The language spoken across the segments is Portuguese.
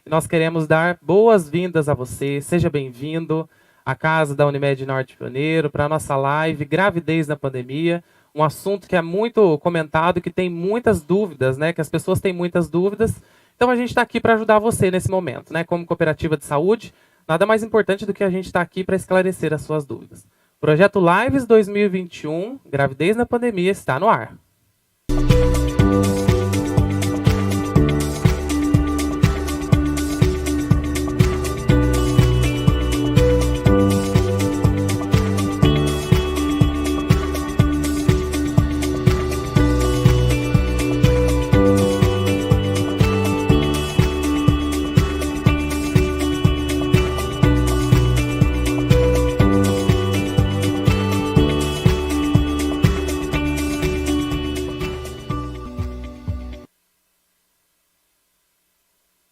e nós queremos dar boas-vindas a você. Seja bem-vindo à casa da Unimed Norte Pioneiro para a nossa live Gravidez na Pandemia, um assunto que é muito comentado, que tem muitas dúvidas, né? Que as pessoas têm muitas dúvidas. Então a gente está aqui para ajudar você nesse momento, né? Como cooperativa de saúde, nada mais importante do que a gente estar aqui para esclarecer as suas dúvidas. Projeto Lives 2021, Gravidez na Pandemia, está no ar.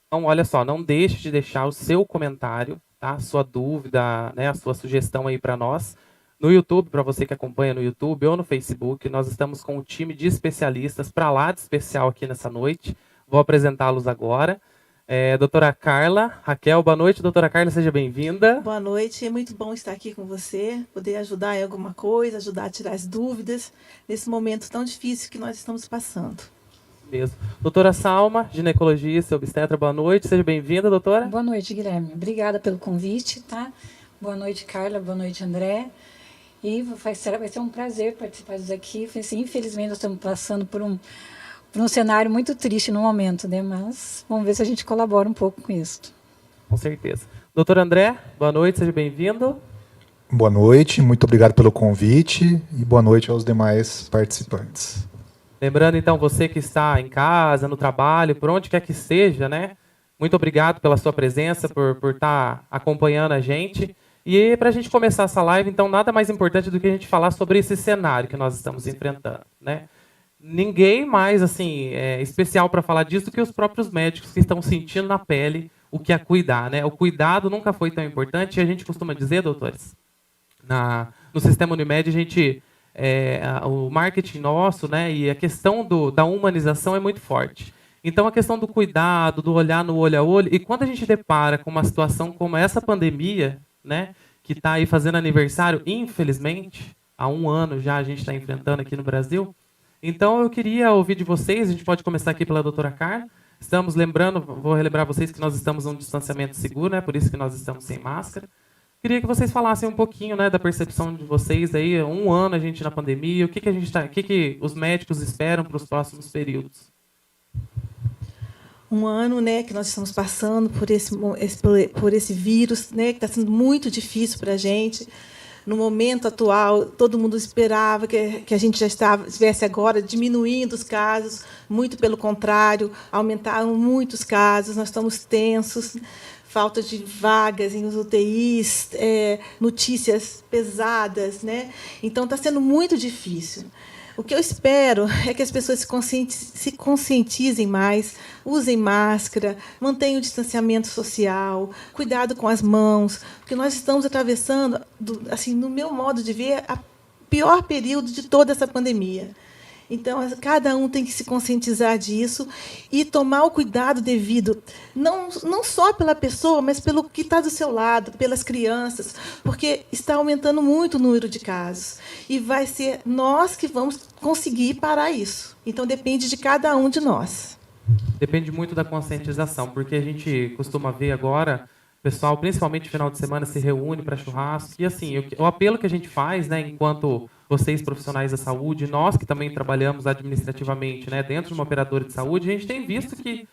Então, olha só, não deixe de deixar o seu comentário, tá? Sua dúvida, né, a sua sugestão aí para nós. No YouTube, para você que acompanha no YouTube ou no Facebook, nós estamos com um time de especialistas para lá de especial aqui nessa noite. Vou apresentá-los agora. Doutora Carla, Raquel, boa noite. Doutora Carla, seja bem-vinda. Boa noite, é muito bom estar aqui com você, poder ajudar em alguma coisa, ajudar a tirar as dúvidas nesse momento tão difícil que nós estamos passando. Mesmo. Doutora Salma, ginecologista, obstetra, boa noite, seja bem-vinda, doutora. Boa noite, Guilherme. Obrigada pelo convite, tá? Boa noite, Carla, boa noite, André. E vai ser um prazer participar disso aqui. Assim, infelizmente, nós estamos passando por um cenário muito triste no momento, né? Mas vamos ver se a gente colabora um pouco com isso. Com certeza. Doutor André, boa noite, seja bem-vindo. Boa noite, muito obrigado pelo convite e boa noite aos demais participantes. Lembrando, então, você que está em casa, no trabalho, por onde quer que seja, né? Muito obrigado pela sua presença, por estar acompanhando a gente. E para a gente começar essa live, então, nada mais importante do que a gente falar sobre esse cenário que nós estamos enfrentando, né? Ninguém mais, assim, especial para falar disso do que os próprios médicos que estão sentindo na pele o que é cuidar, né? O cuidado nunca foi tão importante, e a gente costuma dizer, doutores, no sistema Unimed, a gente... o marketing nosso, né, e a questão da humanização é muito forte. Então, a questão do cuidado, do olhar no olho a olho, e quando a gente depara com uma situação como essa pandemia, né, que está aí fazendo aniversário, infelizmente, há 1 ano já a gente está enfrentando aqui no Brasil. Então, eu queria ouvir de vocês, a gente pode começar aqui pela doutora Carla. Estamos lembrando, vou relembrar vocês que nós estamos num distanciamento seguro, né, por isso que nós estamos sem máscara. Queria que vocês falassem um pouquinho, né, da percepção de vocês aí, 1 ano a gente na pandemia, o que os médicos esperam para os próximos períodos? 1 ano, né, que nós estamos passando por esse vírus, né, que está sendo muito difícil para a gente. No momento atual, todo mundo esperava que a gente já estivesse agora diminuindo os casos, muito pelo contrário, aumentaram muitos casos, nós estamos tensos. Falta de vagas em UTIs, notícias pesadas, né? Então, está sendo muito difícil. O que eu espero é que as pessoas se conscientizem mais, usem máscara, mantenham o distanciamento social, cuidado com as mãos, porque nós estamos atravessando, assim, no meu modo de ver, o pior período de toda essa pandemia. Então, cada um tem que se conscientizar disso e tomar o cuidado devido, não só pela pessoa, mas pelo que está do seu lado, pelas crianças, porque está aumentando muito o número de casos. E vai ser nós que vamos conseguir parar isso. Então, depende de cada um de nós. Depende muito da conscientização, porque a gente costuma ver agora, o pessoal, principalmente no final de semana, se reúne para churrasco. E, assim, o apelo que a gente faz, né, enquanto vocês, profissionais da saúde, nós que também trabalhamos administrativamente, né, dentro de uma operadora de saúde, a gente tem visto que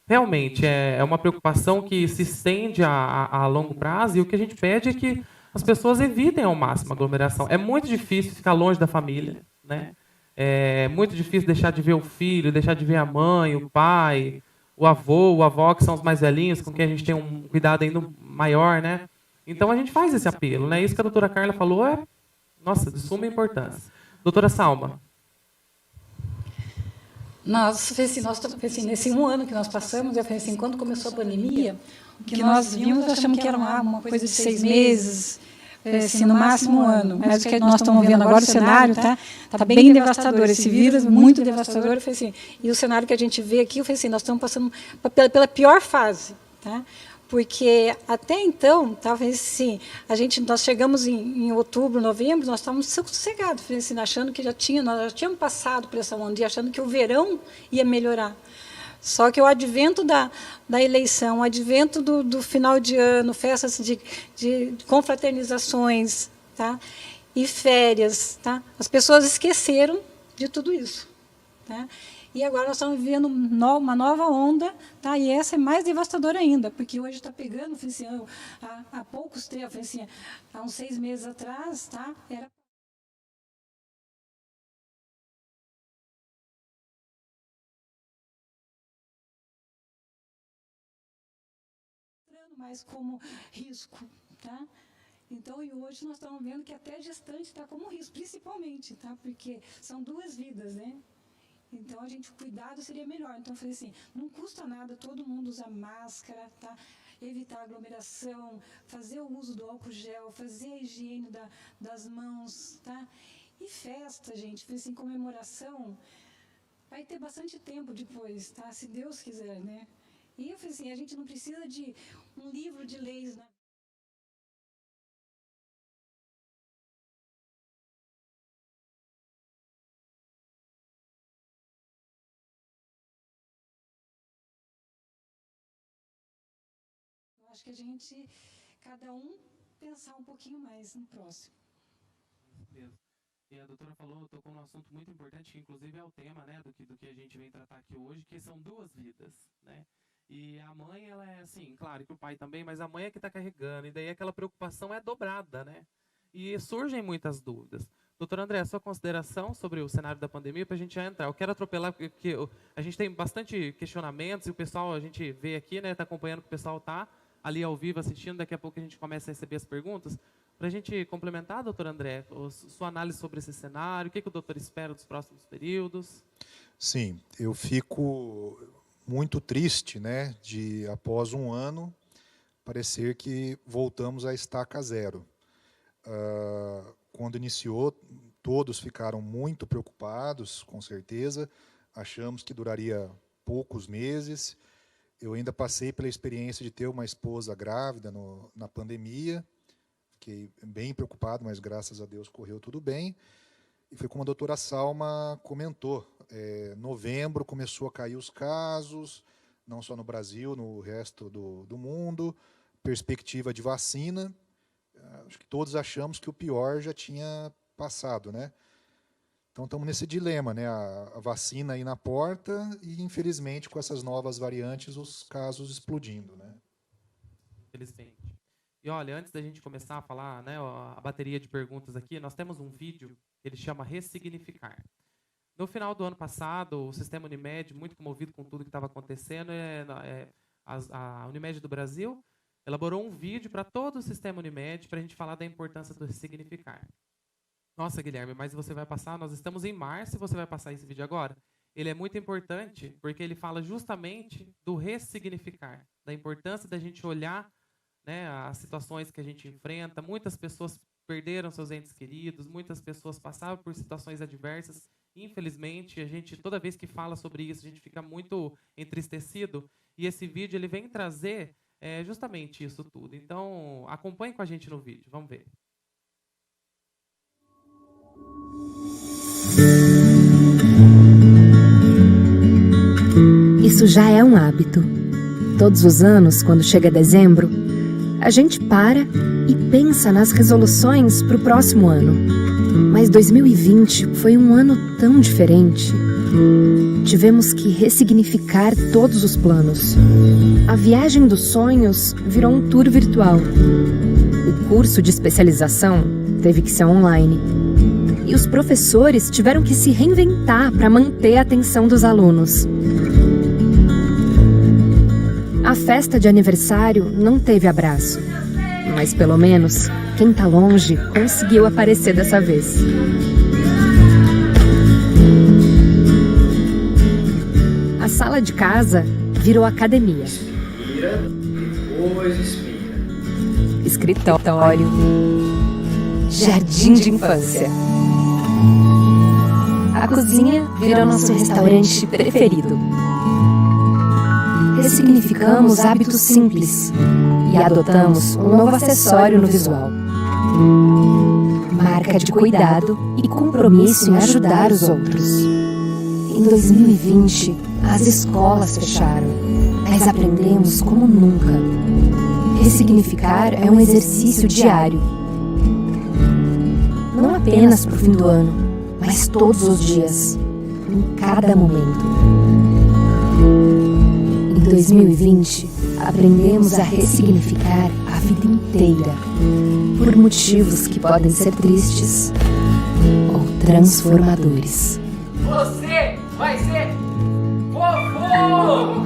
realmente é uma preocupação que se estende a longo prazo, e o que a gente pede é que as pessoas evitem ao máximo a aglomeração. É muito difícil ficar longe da família, né? É muito difícil deixar de ver o filho, deixar de ver a mãe, o pai, o avô, a avó, que são os mais velhinhos, com quem a gente tem um cuidado ainda maior, né? Então a gente faz esse apelo, né? Isso que a doutora Carla falou nossa, de suma importância. Doutora Salma. Nesse 1 ano que nós passamos, eu falei assim, quando começou a pandemia, o que nós vimos, achamos que era uma coisa de 6 meses, assim, no máximo 1 ano. Mas o que nós estamos vendo agora, o cenário está bem devastador, esse vírus, muito devastador. Eu falei assim, e o cenário que a gente vê aqui, eu falei assim, nós estamos passando pela pior fase tá? Porque até então, talvez assim, nós chegamos em outubro, novembro, nós estávamos sossegados, assim, achando que nós já tínhamos passado por essa onda, achando que o verão ia melhorar. Só que o advento da eleição, o advento do final de ano, festas de confraternizações, tá? E férias, tá? As pessoas esqueceram de tudo isso, tá? E agora nós estamos vivendo uma nova onda, tá? E essa é mais devastadora ainda, porque hoje está pegando, assim, há poucos tempos, assim, há uns 6 meses atrás, tá? Era mais como risco, tá? Então, e hoje nós estamos vendo que até gestante está como risco, principalmente, tá? Porque são 2 vidas, né? Então, o cuidado seria melhor. Então, eu falei assim, não custa nada todo mundo usar máscara, tá? Evitar aglomeração, fazer o uso do álcool gel, fazer a higiene das mãos, tá? E festa, gente, falei assim, comemoração, vai ter bastante tempo depois, tá? Se Deus quiser, né? E eu falei assim, a gente não precisa de um livro de leis, né? Acho que cada um, pensar um pouquinho mais no próximo. Mesmo. E a doutora tocou num assunto muito importante, que inclusive é o tema, né, do que a gente vem tratar aqui hoje, que são 2 vidas, né? E a mãe, ela é assim, claro que o pai também, mas a mãe é que está carregando, e daí aquela preocupação é dobrada, né? E surgem muitas dúvidas. Doutor André, a sua consideração sobre o cenário da pandemia, para a gente já entrar. Eu quero atropelar, porque a gente tem bastante questionamentos, e o pessoal, a gente vê aqui, né, está acompanhando que o pessoal está ali ao vivo assistindo, daqui a pouco a gente começa a receber as perguntas. Para a gente complementar, doutor André, sua análise sobre esse cenário, o que o doutor espera dos próximos períodos? Sim, eu fico muito triste, né, após um ano, parecer que voltamos à estaca zero. Quando iniciou, todos ficaram muito preocupados, com certeza, achamos que duraria poucos meses. Eu ainda passei pela experiência de ter uma esposa grávida na pandemia, fiquei bem preocupado, mas graças a Deus correu tudo bem. E foi como a doutora Salma comentou, novembro começou a cair os casos, não só no Brasil, no resto do mundo, perspectiva de vacina, acho que todos achamos que o pior já tinha passado, né? Então estamos nesse dilema, né? A vacina aí na porta e, infelizmente, com essas novas variantes, os casos explodindo, né? Infelizmente. E olha, antes da gente começar a falar, né, a bateria de perguntas aqui, nós temos um vídeo que ele chama Ressignificar. No final do ano passado, o Sistema Unimed, muito comovido com tudo que estava acontecendo, a Unimed do Brasil elaborou um vídeo para todo o Sistema Unimed para a gente falar da importância do ressignificar. Nossa, Guilherme, mas você vai passar, nós estamos em março e você vai passar esse vídeo agora? Ele é muito importante porque ele fala justamente do ressignificar, da importância da gente olhar, né, as situações que a gente enfrenta. Muitas pessoas perderam seus entes queridos, muitas pessoas passaram por situações adversas. Infelizmente, a gente, toda vez que fala sobre isso, a gente fica muito entristecido. E esse vídeo ele vem trazer justamente isso tudo. Então, acompanhe com a gente no vídeo. Vamos ver. Isso já é um hábito. Todos os anos, quando chega dezembro, a gente para e pensa nas resoluções para o próximo ano. Mas 2020 foi um ano tão diferente. Tivemos que ressignificar todos os planos. A viagem dos sonhos virou um tour virtual. O curso de especialização teve que ser online. E os professores tiveram que se reinventar para manter a atenção dos alunos. A festa de aniversário não teve abraço, mas pelo menos quem tá longe conseguiu aparecer dessa vez. A sala de casa virou academia. Inspira, depois expira. Escritório. Jardim de infância. A cozinha virou nosso restaurante preferido. ressignificamos hábitos simples e adotamos um novo acessório no visual. Marca de cuidado e compromisso em ajudar os outros. Em 2020, as escolas fecharam, mas aprendemos como nunca. Ressignificar é um exercício diário. Não apenas para o fim do ano, mas todos os dias, em cada momento. Em 2020, aprendemos a ressignificar a vida inteira, por motivos que podem ser tristes ou transformadores. Você vai ser vovô!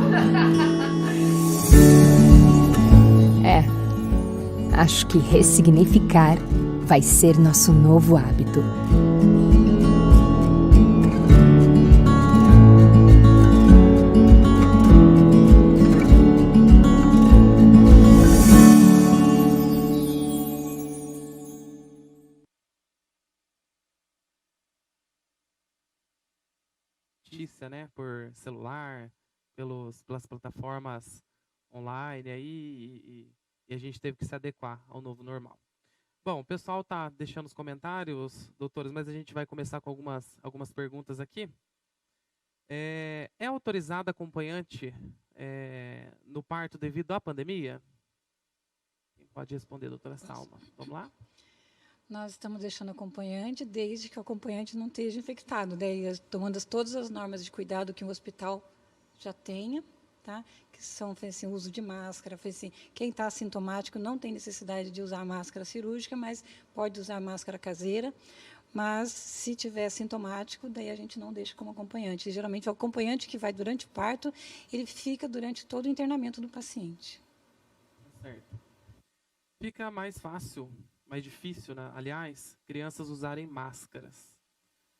Acho que ressignificar vai ser nosso novo hábito. Notícia, né, por celular, pelas plataformas online aí, e a gente teve que se adequar ao novo normal. Bom, o pessoal está deixando os comentários, doutores, mas a gente vai começar com algumas perguntas aqui. É autorizada acompanhante no parto devido à pandemia? Quem pode responder, doutora Salma? Vamos lá? Nós estamos deixando acompanhante desde que o acompanhante não esteja infectado, daí tomando todas as normas de cuidado que um hospital já tenha, tá? Que são assim, uso de máscara, assim, quem está assintomático não tem necessidade de usar máscara cirúrgica, mas pode usar máscara caseira, mas se tiver assintomático, daí a gente não deixa como acompanhante. E, geralmente, o acompanhante que vai durante o parto, ele fica durante todo o internamento do paciente. Certo. Fica mais fácil, mais difícil, né? Aliás, crianças usarem máscaras.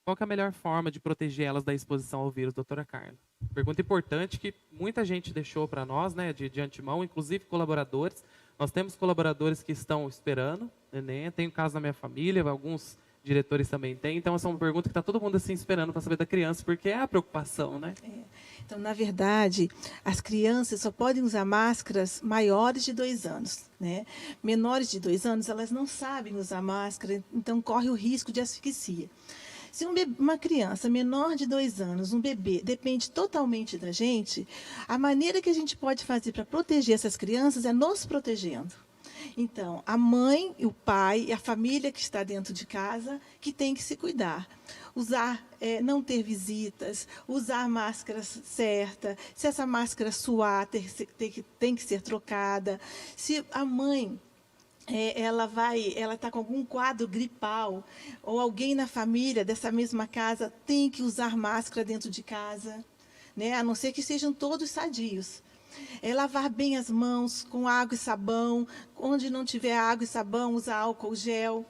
Qual que é a melhor forma de proteger elas da exposição ao vírus, doutora Carla? Pergunta importante que muita gente deixou para nós, né, de antemão, inclusive colaboradores. Nós temos colaboradores que estão esperando neném. Tem um caso na minha família, alguns diretores também têm. Então, essa é uma pergunta que está todo mundo assim esperando para saber da criança, porque é a preocupação, né? Então, na verdade, as crianças só podem usar máscaras maiores de 2 anos, né? Menores de 2 anos, elas não sabem usar máscara, então corre o risco de asfixia. Se uma criança menor de 2 anos, um bebê, depende totalmente da gente, a maneira que a gente pode fazer para proteger essas crianças é nos protegendo. Então, a mãe, o pai e a família que está dentro de casa que tem que se cuidar. Não ter visitas, usar a máscara certa, se essa máscara suar, tem que ser trocada. Se a mãe ela está com algum quadro gripal, ou alguém na família dessa mesma casa tem que usar máscara dentro de casa, né? A não ser que sejam todos sadios. Lavar bem as mãos com água e sabão, onde não tiver água e sabão, usar álcool gel.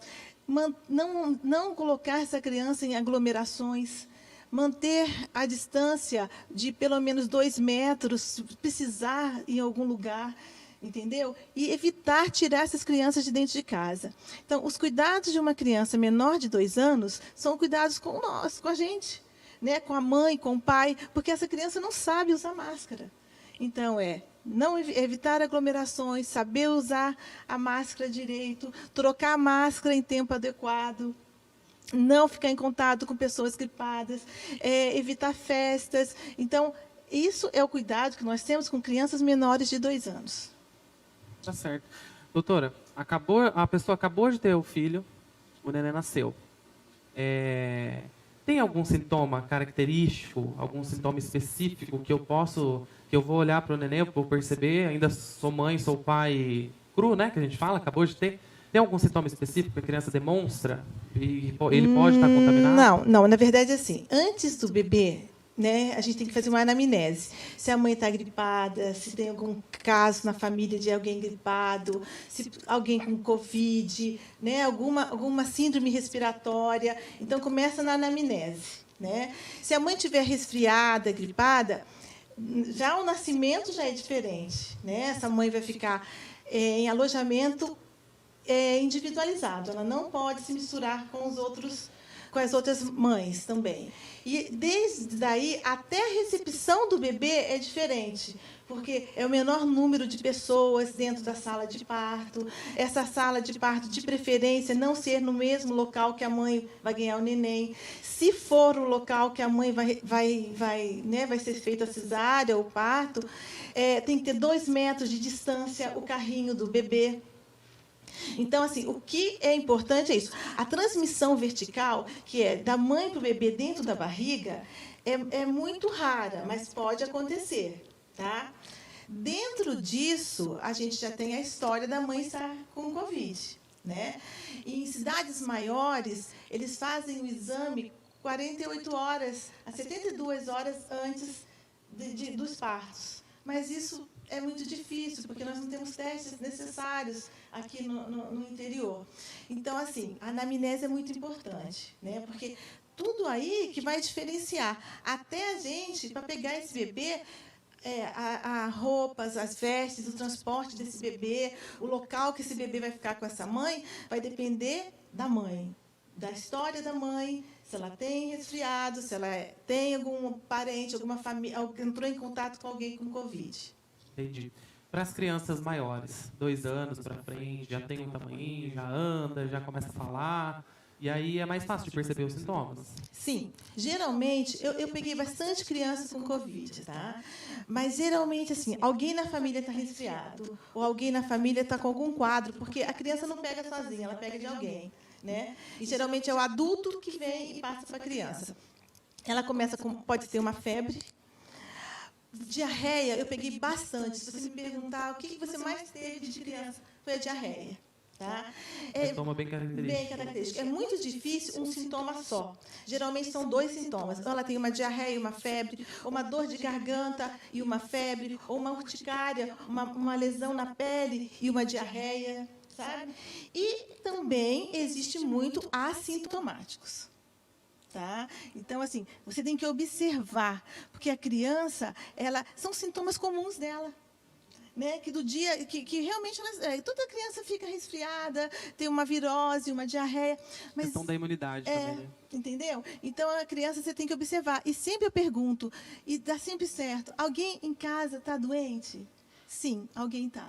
Não colocar essa criança em aglomerações, manter a distância de pelo menos 2 metros, se precisar em algum lugar, entendeu? E evitar tirar essas crianças de dentro de casa. Então, os cuidados de uma criança menor de 2 anos são cuidados com nós, com a gente, né? Com a mãe, com o pai, porque essa criança não sabe usar máscara. Então, não evitar aglomerações, saber usar a máscara direito, trocar a máscara em tempo adequado, não ficar em contato com pessoas gripadas, evitar festas. Então, isso é o cuidado que nós temos com crianças menores de 2 anos. Tá certo. Doutora, a pessoa acabou de ter o filho, o neném nasceu. Tem algum sintoma característico, algum sintoma específico que eu vou olhar para o neném, eu vou perceber, ainda sou mãe, sou pai cru, né, que a gente fala, acabou de ter. Tem algum sintoma específico que a criança demonstra e ele pode estar contaminado? Não, na verdade, assim, antes do bebê, né, a gente tem que fazer uma anamnese. Se a mãe está gripada, se tem algum caso na família de alguém gripado, se alguém com Covid, né, alguma síndrome respiratória. Então, começa na anamnese, né? Se a mãe estiver resfriada, gripada, já o nascimento já é diferente, né? Essa mãe vai ficar em alojamento individualizado. Ela não pode se misturar com os outros com as outras mães também. E desde daí até a recepção do bebê é diferente, porque é o menor número de pessoas dentro da sala de parto. Essa sala de parto, de preferência, não ser no mesmo local que a mãe vai ganhar o neném. Se for o local que a mãe vai ser feita a cesárea, o parto, tem que ter 2 metros de distância o carrinho do bebê. Então, assim, o que é importante é isso. A transmissão vertical, que é da mãe para o bebê dentro da barriga, é muito rara, mas pode acontecer. Tá? Dentro disso, a gente já tem a história da mãe estar com Covid. Né? E em cidades maiores, eles fazem o exame 48 horas a 72 horas antes dos partos. Mas isso é muito difícil, porque nós não temos testes necessários aqui no interior. Então, assim, a anamnese é muito importante, né? Porque tudo aí que vai diferenciar. Até a gente, para pegar esse bebê, a roupas, as vestes, o transporte desse bebê, o local que esse bebê vai ficar com essa mãe, vai depender da mãe, da história da mãe, se ela tem resfriado, se ela tem algum parente, alguma família, entrou em contato com alguém com Covid. Entendi. Para as crianças maiores, 2 anos para frente, já tem um tamanho, já anda, já começa a falar, e aí é mais fácil de perceber os sintomas. Sim. Geralmente, eu peguei bastante crianças com Covid, tá? Mas, geralmente, assim, alguém na família está resfriado, ou alguém na família está com algum quadro, porque a criança não pega sozinha, ela pega de alguém. Né? E, geralmente, é o adulto que vem e passa para a criança. Ela começa com, pode ter uma febre. Diarreia, eu peguei bastante. Se você me perguntar o que você mais teve de criança, foi a diarreia. Tá? Sintoma bem característico. Bem característico. É muito difícil um sintoma só. Geralmente são 2 sintomas. Ou ela tem uma diarreia e uma febre, ou uma dor de garganta e uma febre, ou uma urticária, uma lesão na pele e uma diarreia. Sabe? E também existe muito assintomáticos. Tá? Então, assim, você tem que observar, porque a criança, são sintomas comuns dela. Né? Que do dia, que realmente toda criança fica resfriada, tem uma virose, uma diarreia. Mas, questão da imunidade também, né? Entendeu? Então, a criança você tem que observar. E sempre eu pergunto, e dá sempre certo, alguém em casa está doente? Sim, alguém está.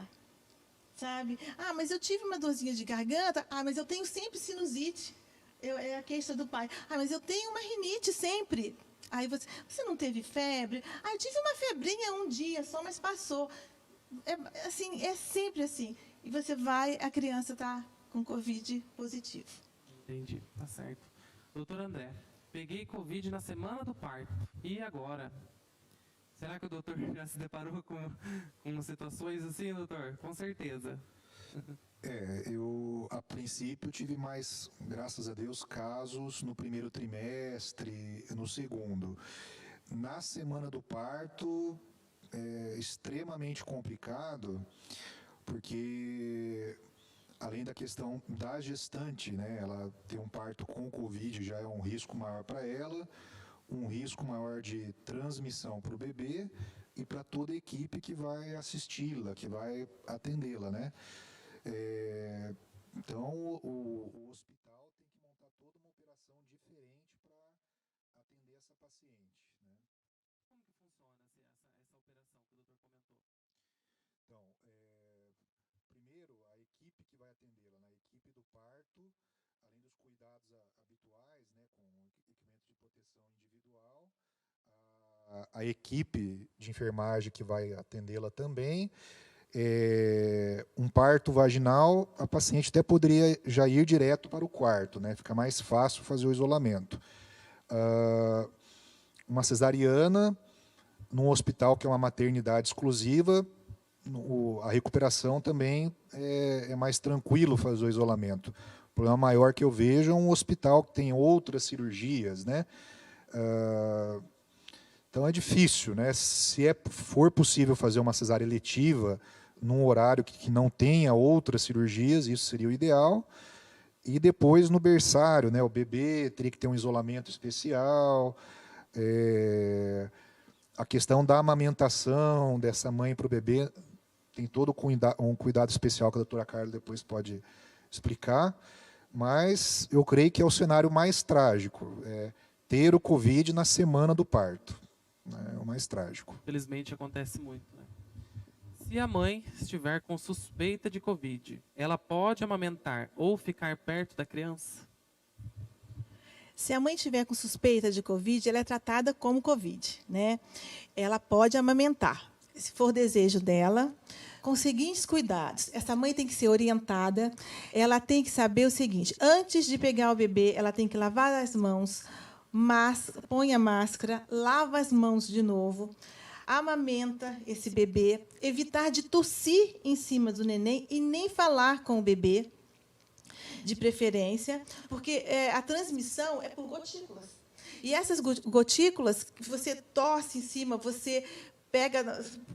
Sabe? Ah, mas eu tive uma dorzinha de garganta. Ah, mas eu tenho sempre sinusite. É a queixa do pai. Ah, mas eu tenho uma rinite sempre. Aí você não teve febre? Ah, eu tive uma febrinha um dia só, mas passou. É sempre assim. E você vai, a criança está com Covid positivo. Entendi, tá certo. Doutor André, peguei Covid na semana do parto. E agora? Será que o doutor já se deparou com situações assim, doutor? Com certeza. Eu, a princípio, tive mais, graças a Deus, casos no primeiro trimestre, no segundo. Na semana do parto, é extremamente complicado, porque, além da questão da gestante, né, ela ter um parto com Covid já é um risco maior para ela, um risco maior de transmissão para o bebê e para toda a equipe que vai assisti-la, que vai atendê-la, né? Então, o hospital tem que montar toda uma operação diferente para atender essa paciente, né? Como que funciona essa operação que o doutor comentou? Então, primeiro, a equipe que vai atendê-la, na equipe do parto, além dos cuidados habituais, né, com equipamento de proteção individual, a equipe de enfermagem que vai atendê-la também. Um parto vaginal, a paciente até poderia já ir direto para o quarto, né? Fica mais fácil fazer o isolamento. Uma cesariana, num hospital que é uma maternidade exclusiva, a recuperação também é mais tranquilo fazer o isolamento. O problema maior que eu vejo é um hospital que tem outras cirurgias, né? Então é difícil, né? Se for possível fazer uma cesárea eletiva num horário que não tenha outras cirurgias, isso seria o ideal. E depois no berçário, né? O bebê teria que ter um isolamento especial. A questão da amamentação dessa mãe para o bebê tem todo um cuidado especial que a doutora Carla depois pode explicar. mas eu creio que é o cenário mais trágico, ter o Covid na semana do parto. É o mais trágico. Infelizmente acontece muito, né? Se a mãe estiver com suspeita de Covid, ela pode amamentar ou ficar perto da criança? Se a mãe tiver com suspeita de Covid, ela é tratada como Covid, né? Ela pode amamentar, se for desejo dela, com os seguintes cuidados. Essa mãe tem que ser orientada, ela tem que saber o seguinte: antes de pegar o bebê, ela tem que lavar as mãos, põe a máscara, lava as mãos de novo, amamenta esse bebê, evitar de tossir em cima do neném e nem falar com o bebê, de preferência, porque a transmissão é por gotículas. E essas gotículas, que você tosse em cima, você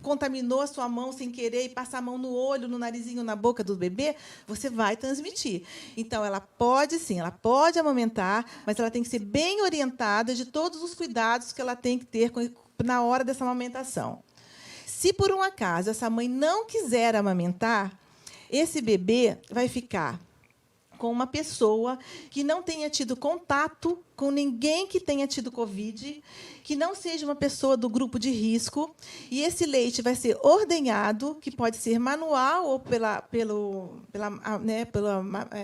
contaminou a sua mão sem querer e passa a mão no olho, no narizinho, na boca do bebê, você vai transmitir. Então, ela pode, sim, ela pode amamentar, mas ela tem que ser bem orientada de todos os cuidados que ela tem que ter na hora dessa amamentação. Se, por um acaso, essa mãe não quiser amamentar, esse bebê vai ficar com uma pessoa que não tenha tido contato com ninguém que tenha tido Covid, que não seja uma pessoa do grupo de risco, e esse leite vai ser ordenhado, que pode ser manual ou pela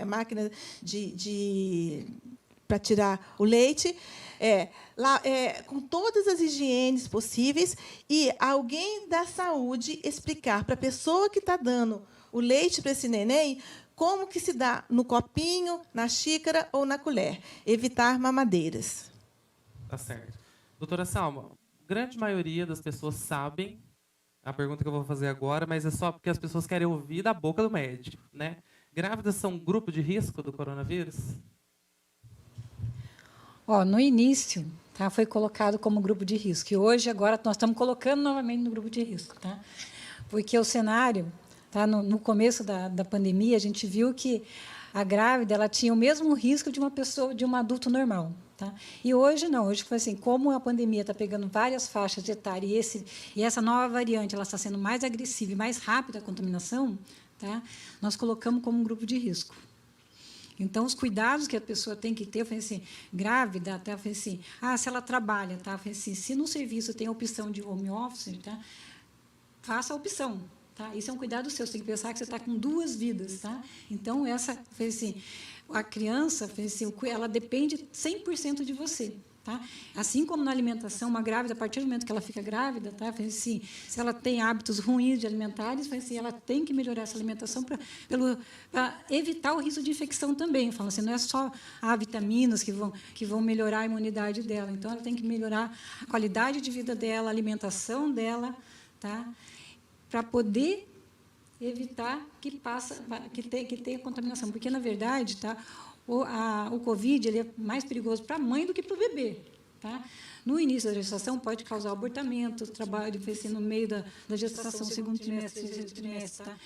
máquina para tirar o leite, com todas as higienes possíveis, e alguém da saúde explicar para a pessoa que está dando o leite para esse neném como que se dá no copinho, na xícara ou na colher. Evitar mamadeiras. Tá certo. Doutora Salma, grande maioria das pessoas sabem a pergunta que eu vou fazer agora, mas é só porque as pessoas querem ouvir da boca do médico, né? Grávidas são um grupo de risco do coronavírus? No início, tá, foi colocado como grupo de risco. E hoje, agora, nós estamos colocando novamente no grupo de risco. Tá? Porque o cenário... Tá? No começo da pandemia, a gente viu que a grávida ela tinha o mesmo risco de uma pessoa, de um adulto normal. Tá? E hoje não, hoje foi assim, como a pandemia está pegando várias faixas de etária e essa nova variante ela está sendo mais agressiva e mais rápida a contaminação, tá? Nós colocamos como um grupo de risco. Então, os cuidados que a pessoa tem que ter, eu falei assim, grávida, até falei assim, se ela trabalha, tá? Falei assim, se no serviço tem a opção de home office, tá? Faça a opção. Tá? Isso é um cuidado seu, você tem que pensar que você está com 2 vidas. Tá? Então, assim, a criança, assim, ela depende 100% de você. Tá? Assim como na alimentação, uma grávida, a partir do momento que ela fica grávida, tá? Assim, se ela tem hábitos ruins de alimentares, assim, ela tem que melhorar essa alimentação para evitar o risco de infecção também. Falando assim, não é só vitaminas que vão melhorar a imunidade dela. Então, ela tem que melhorar a qualidade de vida dela, a alimentação dela, tá? Para poder evitar que tenha contaminação. Porque, na verdade, tá, o Covid ele é mais perigoso para a mãe do que para o bebê. Tá? No início da gestação, pode causar abortamento, trabalho no meio da gestação, segundo trimestre, terceiro trimestre. Tá?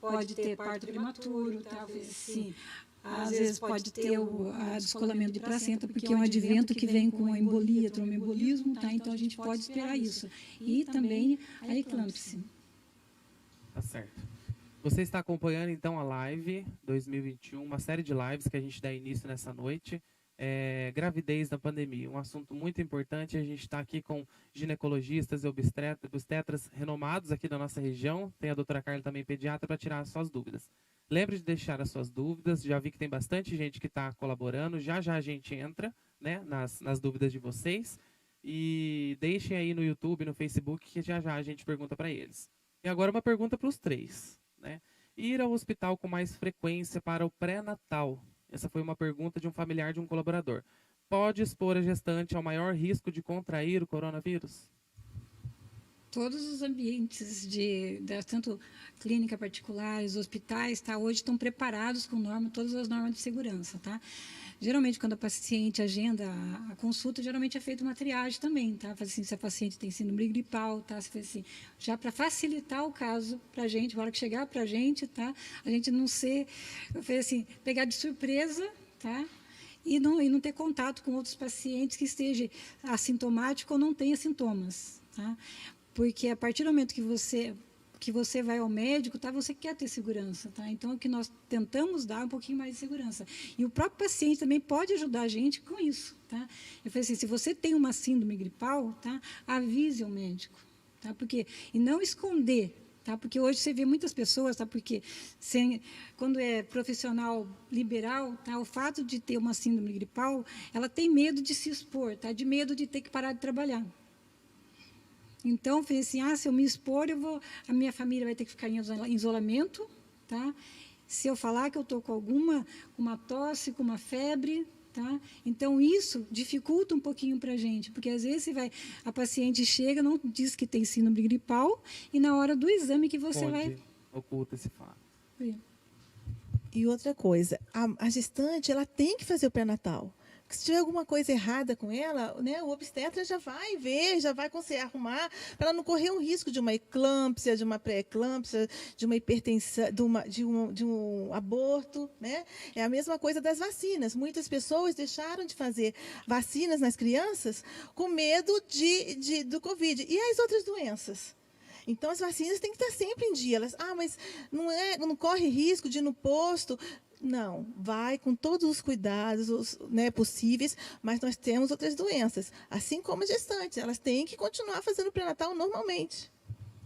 Pode ter parto prematuro, tá? Assim, às vezes pode ter o descolamento de placenta, porque é um advento que vem com a embolia, tromboembolismo, tá? Então a gente pode esperar isso. E também a eclâmpsia. Tá certo. Você está acompanhando, então, a live 2021, uma série de lives que a gente dá início nessa noite. Gravidez na pandemia, um assunto muito importante. A gente está aqui com ginecologistas e obstetras renomados aqui da nossa região. Tem a doutora Carla também, pediatra, para tirar as suas dúvidas. Lembre de deixar as suas dúvidas. Já vi que tem bastante gente que está colaborando. Já a gente entra, né, nas dúvidas de vocês. E deixem aí no YouTube, no Facebook, que já a gente pergunta para eles. E agora uma pergunta para os 3. Né? Ir ao hospital com mais frequência para o pré-natal. Essa foi uma pergunta de um familiar de um colaborador. Pode expor a gestante ao maior risco de contrair o coronavírus? Todos os ambientes, tanto clínica particulares, hospitais, tá, hoje estão preparados com todas as normas de segurança. Tá? Geralmente, quando a paciente agenda a consulta, geralmente é feita uma triagem também. Tá? Assim, se a paciente tem síndrome gripal, tá? Assim, já para facilitar o caso para a gente, na hora que chegar para a gente não ser, assim, pegar de surpresa, tá? E não ter contato com outros pacientes que esteja assintomático ou não tenha sintomas. Tá? Porque a partir do momento que você que você vai ao médico, tá? Você quer ter segurança, tá? Então, o que nós tentamos dar é um pouquinho mais de segurança. E o próprio paciente também pode ajudar a gente com isso, tá? Eu falei assim, se você tem uma síndrome gripal, tá? Avise o médico, tá? Porque, e não esconder, tá? Porque hoje você vê muitas pessoas, tá? Porque quando é profissional liberal, tá? O fato de ter uma síndrome gripal, ela tem medo de se expor, tá? De medo de ter que parar de trabalhar. Então, falei assim, se eu me expor, a minha família vai ter que ficar em isolamento, tá? Se eu falar que eu estou com uma tosse, com uma febre, tá? Então, isso dificulta um pouquinho para a gente, porque às vezes a paciente chega, não diz que tem síndrome gripal, e na hora do exame que você vai... oculta esse fato. E outra coisa, a gestante ela tem que fazer o pré-natal. Se tiver alguma coisa errada com ela, né, o obstetra já vai ver, já vai conseguir arrumar, para ela não correr um risco de uma eclâmpsia, de uma pré-eclâmpsia, de uma hipertensão, de um aborto. Né? É a mesma coisa das vacinas. Muitas pessoas deixaram de fazer vacinas nas crianças com medo do Covid. E as outras doenças? Então, as vacinas têm que estar sempre em dia. Mas não corre risco de ir no posto... Não, vai com todos os cuidados, né, possíveis, mas nós temos outras doenças. Assim como as gestantes, elas têm que continuar fazendo pré-natal normalmente.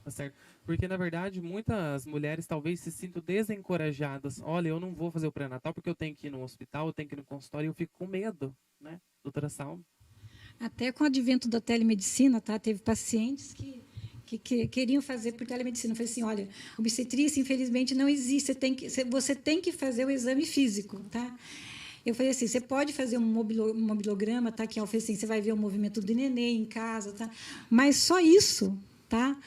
Tá certo. Porque, na verdade, muitas mulheres talvez se sintam desencorajadas. Olha, eu não vou fazer o pré-natal porque eu tenho que ir no hospital, eu tenho que ir no consultório e eu fico com medo, né, doutora Salma? Até com o advento da telemedicina, tá? Teve pacientes que queriam fazer por telemedicina. Eu falei assim, olha, obstetrícia, infelizmente, não existe. Você tem que fazer o exame físico, tá? Eu falei assim, você pode fazer um mobilograma, tá? Que eu falei assim, você vai ver o movimento do neném em casa, tá? Mas só isso, tá?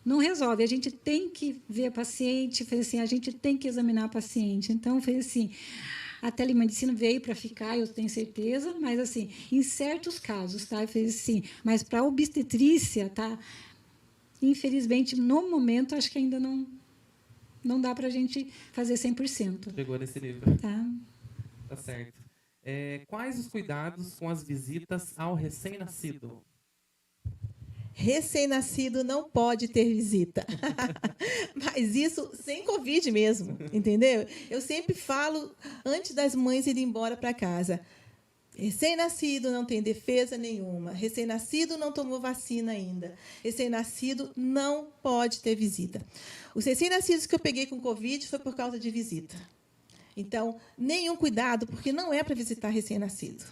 Não resolve. A gente tem que ver a paciente, eu falei assim, a gente tem que examinar a paciente. Então, eu falei assim, a telemedicina veio para ficar, eu tenho certeza, mas assim, em certos casos, tá? Eu falei assim, mas para obstetrícia, tá? Infelizmente, no momento, acho que ainda não dá para a gente fazer 100%. Chegou nesse nível. Tá certo. Quais os cuidados com as visitas ao recém-nascido? Recém-nascido não pode ter visita. Mas isso sem Covid mesmo, entendeu? Eu sempre falo, antes das mães irem embora para casa, recém-nascido não tem defesa nenhuma. Recém-nascido não tomou vacina ainda. Recém-nascido não pode ter visita. Os recém-nascidos que eu peguei com Covid foi por causa de visita. Então, nenhum cuidado, porque não é para visitar recém-nascido.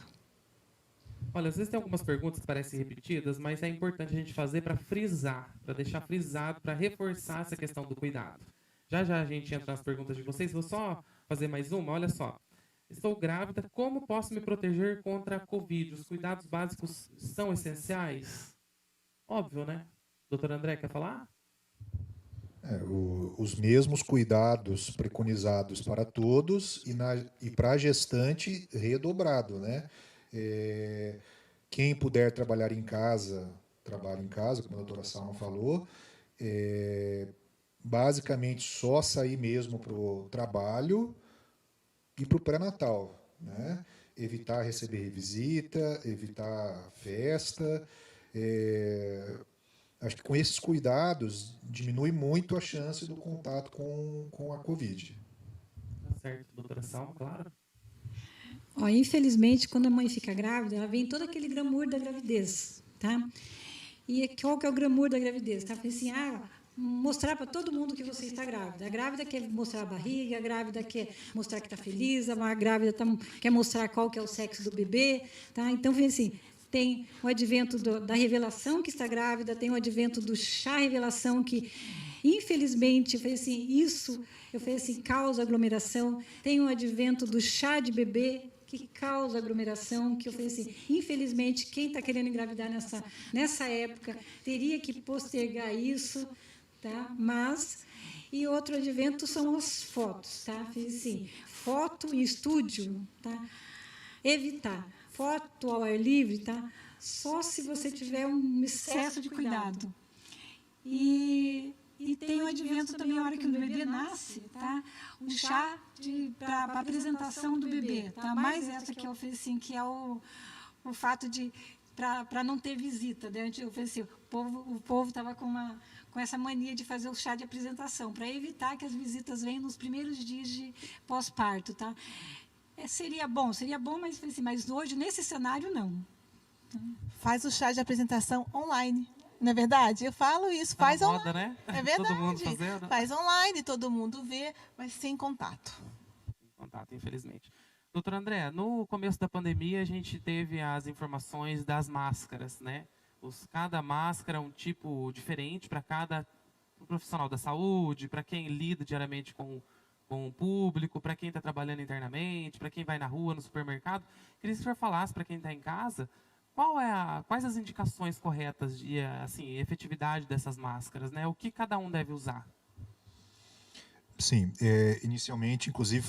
Olha, às vezes tem algumas perguntas que parecem repetidas, mas é importante a gente fazer para frisar, para deixar frisado, para reforçar essa questão do cuidado. Já a gente entra nas perguntas de vocês. Vou só fazer mais uma. Olha só. Estou grávida, como posso me proteger contra a Covid? Os cuidados básicos são essenciais? Óbvio, né? Doutor André, quer falar? Os mesmos cuidados preconizados para todos e para a gestante redobrado, né? Quem puder trabalhar em casa, trabalha em casa, como a doutora Salma falou. Basicamente, só sair mesmo para o trabalho e para o pré-natal, né? Evitar receber visita, evitar festa. Acho que com esses cuidados diminui muito a chance do contato com a Covid. Tá certo, doutora Salma, claro. Infelizmente, quando a mãe fica grávida, ela vem todo aquele glamour da gravidez, tá? E qual que é o glamour da gravidez? Tá? Assim, mostrar para todo mundo que você está grávida. A grávida quer mostrar a barriga, a grávida quer mostrar que está feliz, a grávida quer mostrar qual que é o sexo do bebê. Tá? Então, assim, tem o advento da revelação que está grávida, tem o advento do chá revelação que, infelizmente, eu falei assim, causa aglomeração. Tem o advento do chá de bebê, que causa aglomeração, que eu falei assim, infelizmente, quem está querendo engravidar nessa época teria que postergar isso, tá? E outro advento são as fotos, tá? Fiz assim, foto em estúdio, tá? Evitar. Foto ao ar livre, tá? Só se você tiver um excesso de cuidado. E tem o advento também, a hora que o bebê nasce, tá? O chá para a apresentação do bebê, tá? Mais essa que eu fiz assim, que é o fato de para não ter visita, né? Eu falei assim, o povo estava com com essa mania de fazer o chá de apresentação, para evitar que as visitas venham nos primeiros dias de pós-parto, tá? Seria bom, mas, assim, mas hoje, nesse cenário, não. Faz o chá de apresentação online. Não é verdade? Eu falo isso, Tá faz na online. moda, né? É verdade. Todo mundo fazendo. Faz online, todo mundo vê, mas sem contato. Contato, infelizmente. Doutor André, no começo da pandemia a gente teve as informações das máscaras, né? Cada máscara é um tipo diferente para cada profissional da saúde, para quem lida diariamente com o público, para quem está trabalhando internamente, para quem vai na rua, no supermercado. Queria que o senhor falasse para quem está em casa quais as indicações corretas de assim, efetividade dessas máscaras, né? O que cada um deve usar? Sim, inicialmente, inclusive,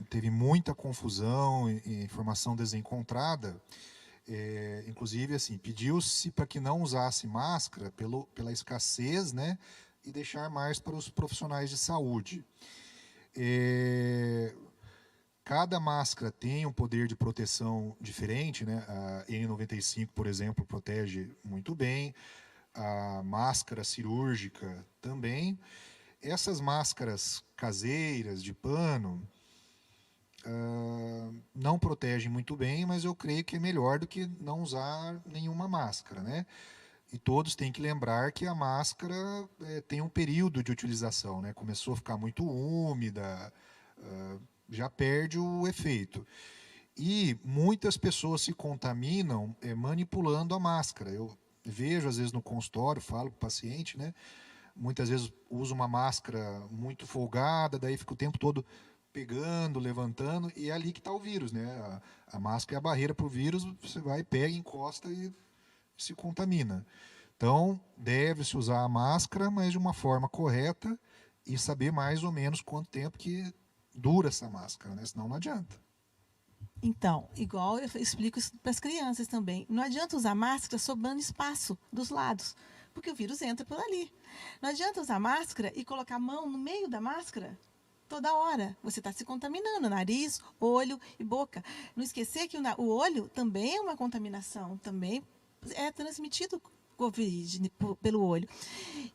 teve muita confusão e informação desencontrada. Inclusive, assim, pediu-se para que não usasse máscara pela escassez, né, e deixar mais para os profissionais de saúde. Cada máscara tem um poder de proteção diferente, né? A N95, por exemplo, protege muito bem. A máscara cirúrgica também. Essas máscaras caseiras, de pano, não protegem muito bem, mas eu creio que é melhor do que não usar nenhuma máscara, né? E todos têm que lembrar que a máscara tem um período de utilização, né? Começou a ficar muito úmida, já perde o efeito. E muitas pessoas se contaminam manipulando a máscara. Eu vejo, às vezes, no consultório, falo com o paciente, né? Muitas vezes usa uma máscara muito folgada, daí fica o tempo todo pegando, levantando, e é ali que está o vírus, né? A máscara é a barreira para o vírus, você vai, pega, encosta e se contamina. Então, deve-se usar a máscara, mas de uma forma correta e saber mais ou menos quanto tempo que dura essa máscara, né? Senão não adianta. Então, igual eu explico isso para as crianças também, não adianta usar máscara sobrando espaço dos lados, porque o vírus entra por ali. Não adianta usar máscara e colocar a mão no meio da máscara toda hora. Você está se contaminando, nariz, olho e boca. Não esquecer que o olho também é uma contaminação, também é transmitido Covid pelo olho.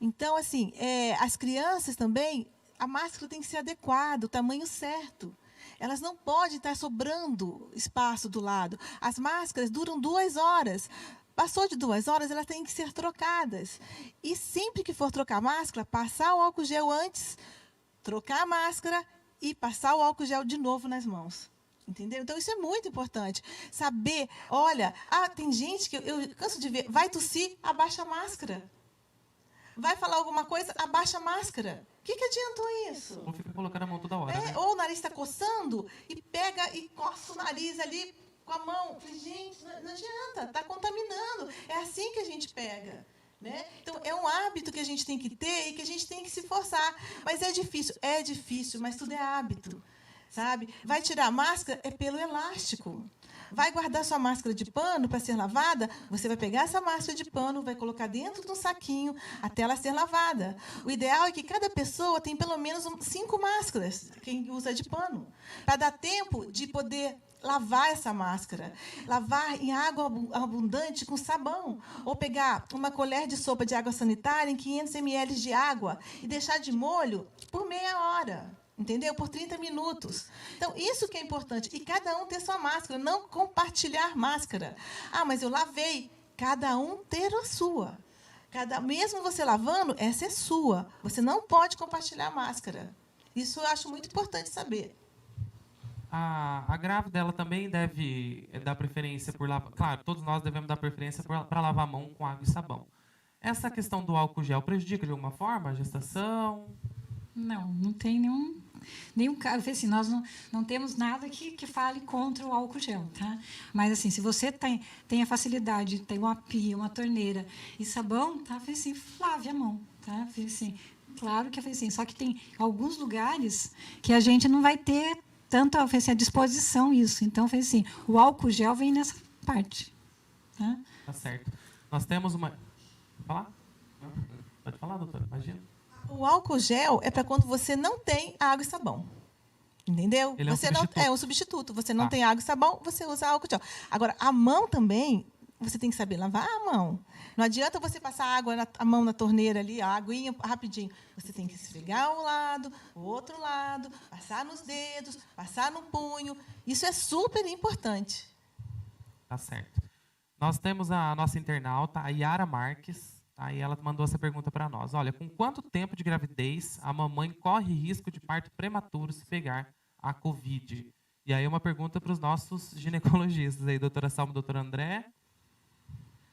Então, assim, as crianças também, a máscara tem que ser adequada, o tamanho certo. Elas não podem estar sobrando espaço do lado. As máscaras duram 2 horas. Passou de 2 horas, elas têm que ser trocadas. E sempre que for trocar a máscara, passar o álcool gel antes, trocar a máscara e passar o álcool gel de novo nas mãos. Entendeu? Então, isso é muito importante. Saber, olha, tem gente que eu canso de ver, vai tossir, abaixa a máscara. Vai falar alguma coisa, abaixa a máscara. O que adiantou isso? Ou fica colocando a mão toda hora, né? Ou o nariz está coçando e pega e coça o nariz ali com a mão. Gente, não adianta, está contaminando. É assim que a gente pega. Né? Então, é um hábito que a gente tem que ter e que a gente tem que se forçar. Mas é difícil, mas tudo é hábito. Sabe? Vai tirar a máscara, é pelo elástico. Vai guardar sua máscara de pano para ser lavada, você vai pegar essa máscara de pano, vai colocar dentro de um saquinho até ela ser lavada. O ideal é que cada pessoa tenha pelo menos 5 máscaras, quem usa de pano, para dar tempo de poder lavar essa máscara. Lavar em água abundante com sabão. Ou pegar uma colher de sopa de água sanitária em 500 ml de água e deixar de molho por meia hora. Entendeu? Por 30 minutos. Então, isso que é importante. E cada um ter sua máscara, não compartilhar máscara. Mas eu lavei. Cada um ter a sua. Mesmo você lavando, essa é sua. Você não pode compartilhar a máscara. Isso eu acho muito importante saber. A grávida, ela também deve dar preferência por lavar. Claro, todos nós devemos dar preferência para lavar a mão com água e sabão. Essa questão do álcool gel prejudica de alguma forma a gestação? Não tem nenhum caso. Assim, nós não temos nada que fale contra o álcool gel, tá? Mas, assim, se você tem a facilidade, tem uma pia, uma torneira e sabão, tá? Assim, lave a mão, tá? Assim, claro que assim, só que tem alguns lugares que a gente não vai ter tanto assim, à disposição isso. Então, assim, o álcool gel vem nessa parte, tá? Tá certo. Nós temos uma... Pode falar? Pode falar, doutora? Imagina. O álcool gel é para quando você não tem água e sabão. Entendeu? Ele é um você substituto. É um substituto. Você não tem água e sabão, você usa álcool gel. Agora, a mão também, você tem que saber lavar a mão. Não adianta você passar a mão na torneira ali, a aguinha, rapidinho. Você tem que esfregar um lado, o outro lado, passar nos dedos, passar no punho. Isso é super importante. Tá certo. Nós temos a nossa internauta, a Yara Marques, tá? E ela mandou essa pergunta para nós. Olha, com quanto tempo de gravidez a mamãe corre risco de parto prematuro se pegar a Covid? E aí uma pergunta para os nossos ginecologistas aí, doutora Salma, doutor André.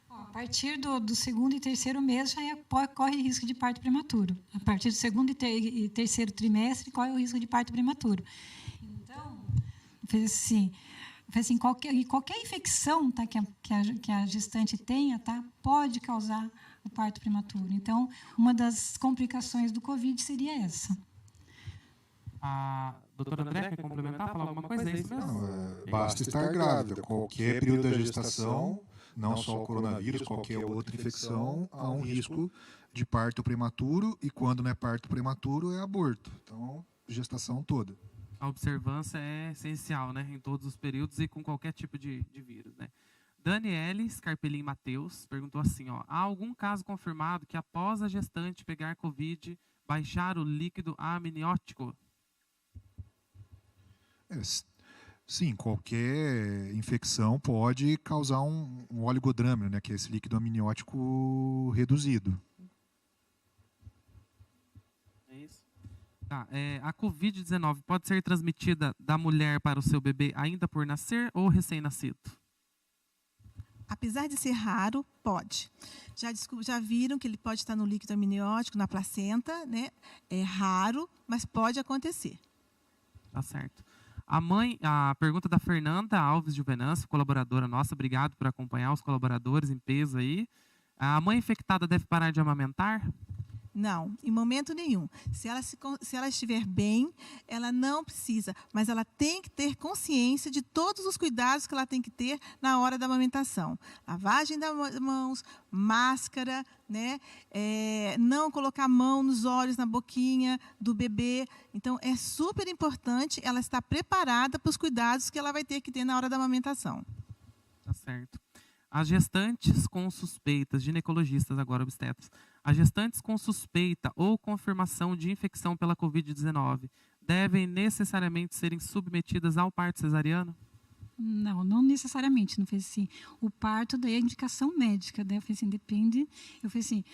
A partir do segundo e terceiro mês já corre risco de parto prematuro. A partir do segundo e terceiro trimestre corre o risco de parto prematuro. Então, qualquer infecção, tá, que a gestante tenha, tá, pode causar o parto prematuro. Então, uma das complicações do Covid seria essa. A doutora André quer complementar, falar alguma coisa? É isso mesmo? Basta estar grávida. Qualquer período da gestação, não só o coronavírus, qualquer outra infecção, há um risco de parto prematuro, e quando não é parto prematuro, é aborto. Então, gestação toda. A observância é essencial, né, em todos os períodos e com qualquer tipo de vírus, né? Daniele Scarpelin Mateus perguntou assim, ó, há algum caso confirmado que após a gestante pegar Covid, baixar o líquido amniótico? Sim, qualquer infecção pode causar um oligodrâmino, né, que é esse líquido amniótico reduzido. É isso? Tá, a Covid-19 pode ser transmitida da mulher para o seu bebê ainda por nascer ou recém-nascido? Apesar de ser raro, pode. Já viram que ele pode estar no líquido amniótico, na placenta, né? É raro, mas pode acontecer. Tá certo. A pergunta da Fernanda Alves de Venâncio, colaboradora nossa, obrigado por acompanhar os colaboradores em peso aí. A mãe infectada deve parar de amamentar? Não, em momento nenhum. Se ela estiver bem, ela não precisa, mas ela tem que ter consciência de todos os cuidados que ela tem que ter na hora da amamentação. Lavagem das mãos, máscara, né? Não colocar a mão nos olhos, na boquinha do bebê. Então, é super importante ela estar preparada para os cuidados que ela vai ter que ter na hora da amamentação. Tá certo. As gestantes com suspeitas, ginecologistas agora, obstetras, as gestantes com suspeita ou confirmação de infecção pela Covid-19 devem necessariamente serem submetidas ao parto cesariano? Não necessariamente. Não foi assim. O parto daí é indicação médica, né? Eu falei assim, depende. Eu falei assim,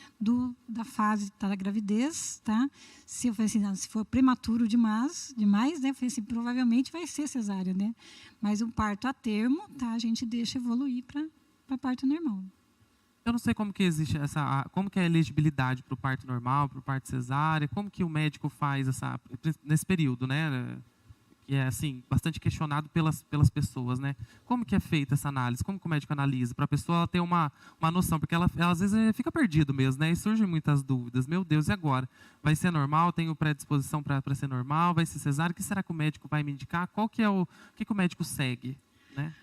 da fase da gravidez, tá? Se eu falei assim, se for prematuro demais, né? Eu falei assim, provavelmente vai ser cesárea, né? Mas o parto a termo, tá? A gente deixa evoluir para parto normal. Eu não sei como que existe como que é a elegibilidade para o parto normal, para o parto cesárea, como que o médico faz nesse período, né? Que é assim bastante questionado pelas pessoas, né? Como que é feita essa análise? Como que o médico analisa para a pessoa ter uma noção, porque ela às vezes fica perdido mesmo, né? E surgem muitas dúvidas. Meu Deus, e agora? Vai ser normal? Tenho predisposição para ser normal? Vai ser cesárea? O que será que o médico vai me indicar? Qual que é o que o médico segue, né?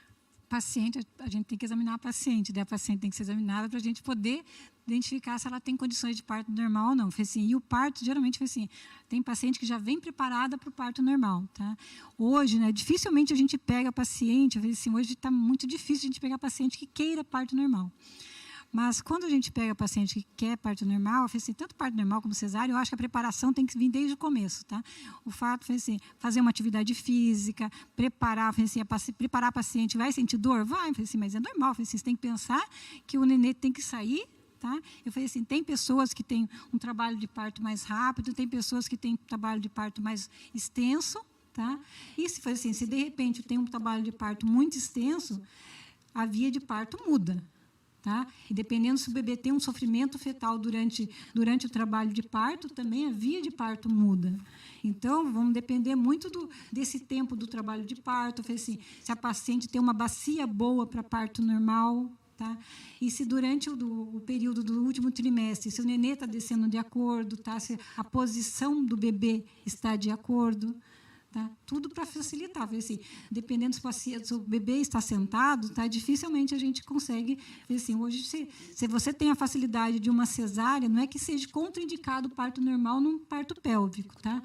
Paciente, a gente tem que examinar a paciente, né? A paciente tem que ser examinada para a gente poder identificar se ela tem condições de parto normal ou não. Assim, e o parto, geralmente, assim, tem paciente que já vem preparada para o parto normal. Tá? Hoje, né, dificilmente a gente pega paciente, assim, hoje está muito difícil a gente pegar paciente que queira parto normal. Mas quando a gente pega paciente que quer parto normal, assim, tanto parto normal como cesárea, eu acho que a preparação tem que vir desde o começo. Tá? O fato assim, fazer uma atividade física, preparar a paciente, vai sentir dor? Vai, assim, mas é normal. Assim, você tem que pensar que o nenê tem que sair. Tá? Eu falei assim, tem pessoas que têm um trabalho de parto mais rápido, tem pessoas que têm um trabalho de parto mais extenso. Tá? E se, assim, se de repente tem um trabalho de parto muito extenso, a via de parto muda. Tá? E dependendo se o bebê tem um sofrimento fetal durante o trabalho de parto, também a via de parto muda. Então, vamos depender muito desse tempo do trabalho de parto. Assim, se a paciente tem uma bacia boa para parto normal, tá? E se durante o período do último trimestre, se o nenê está descendo de acordo, tá? Se a posição do bebê está de acordo. Tá? Tudo para facilitar. Assim, dependendo se o bebê está sentado, tá? Dificilmente a gente consegue. Assim, hoje, se você tem a facilidade de uma cesárea, não é que seja contraindicado o parto normal num parto pélvico. Tá?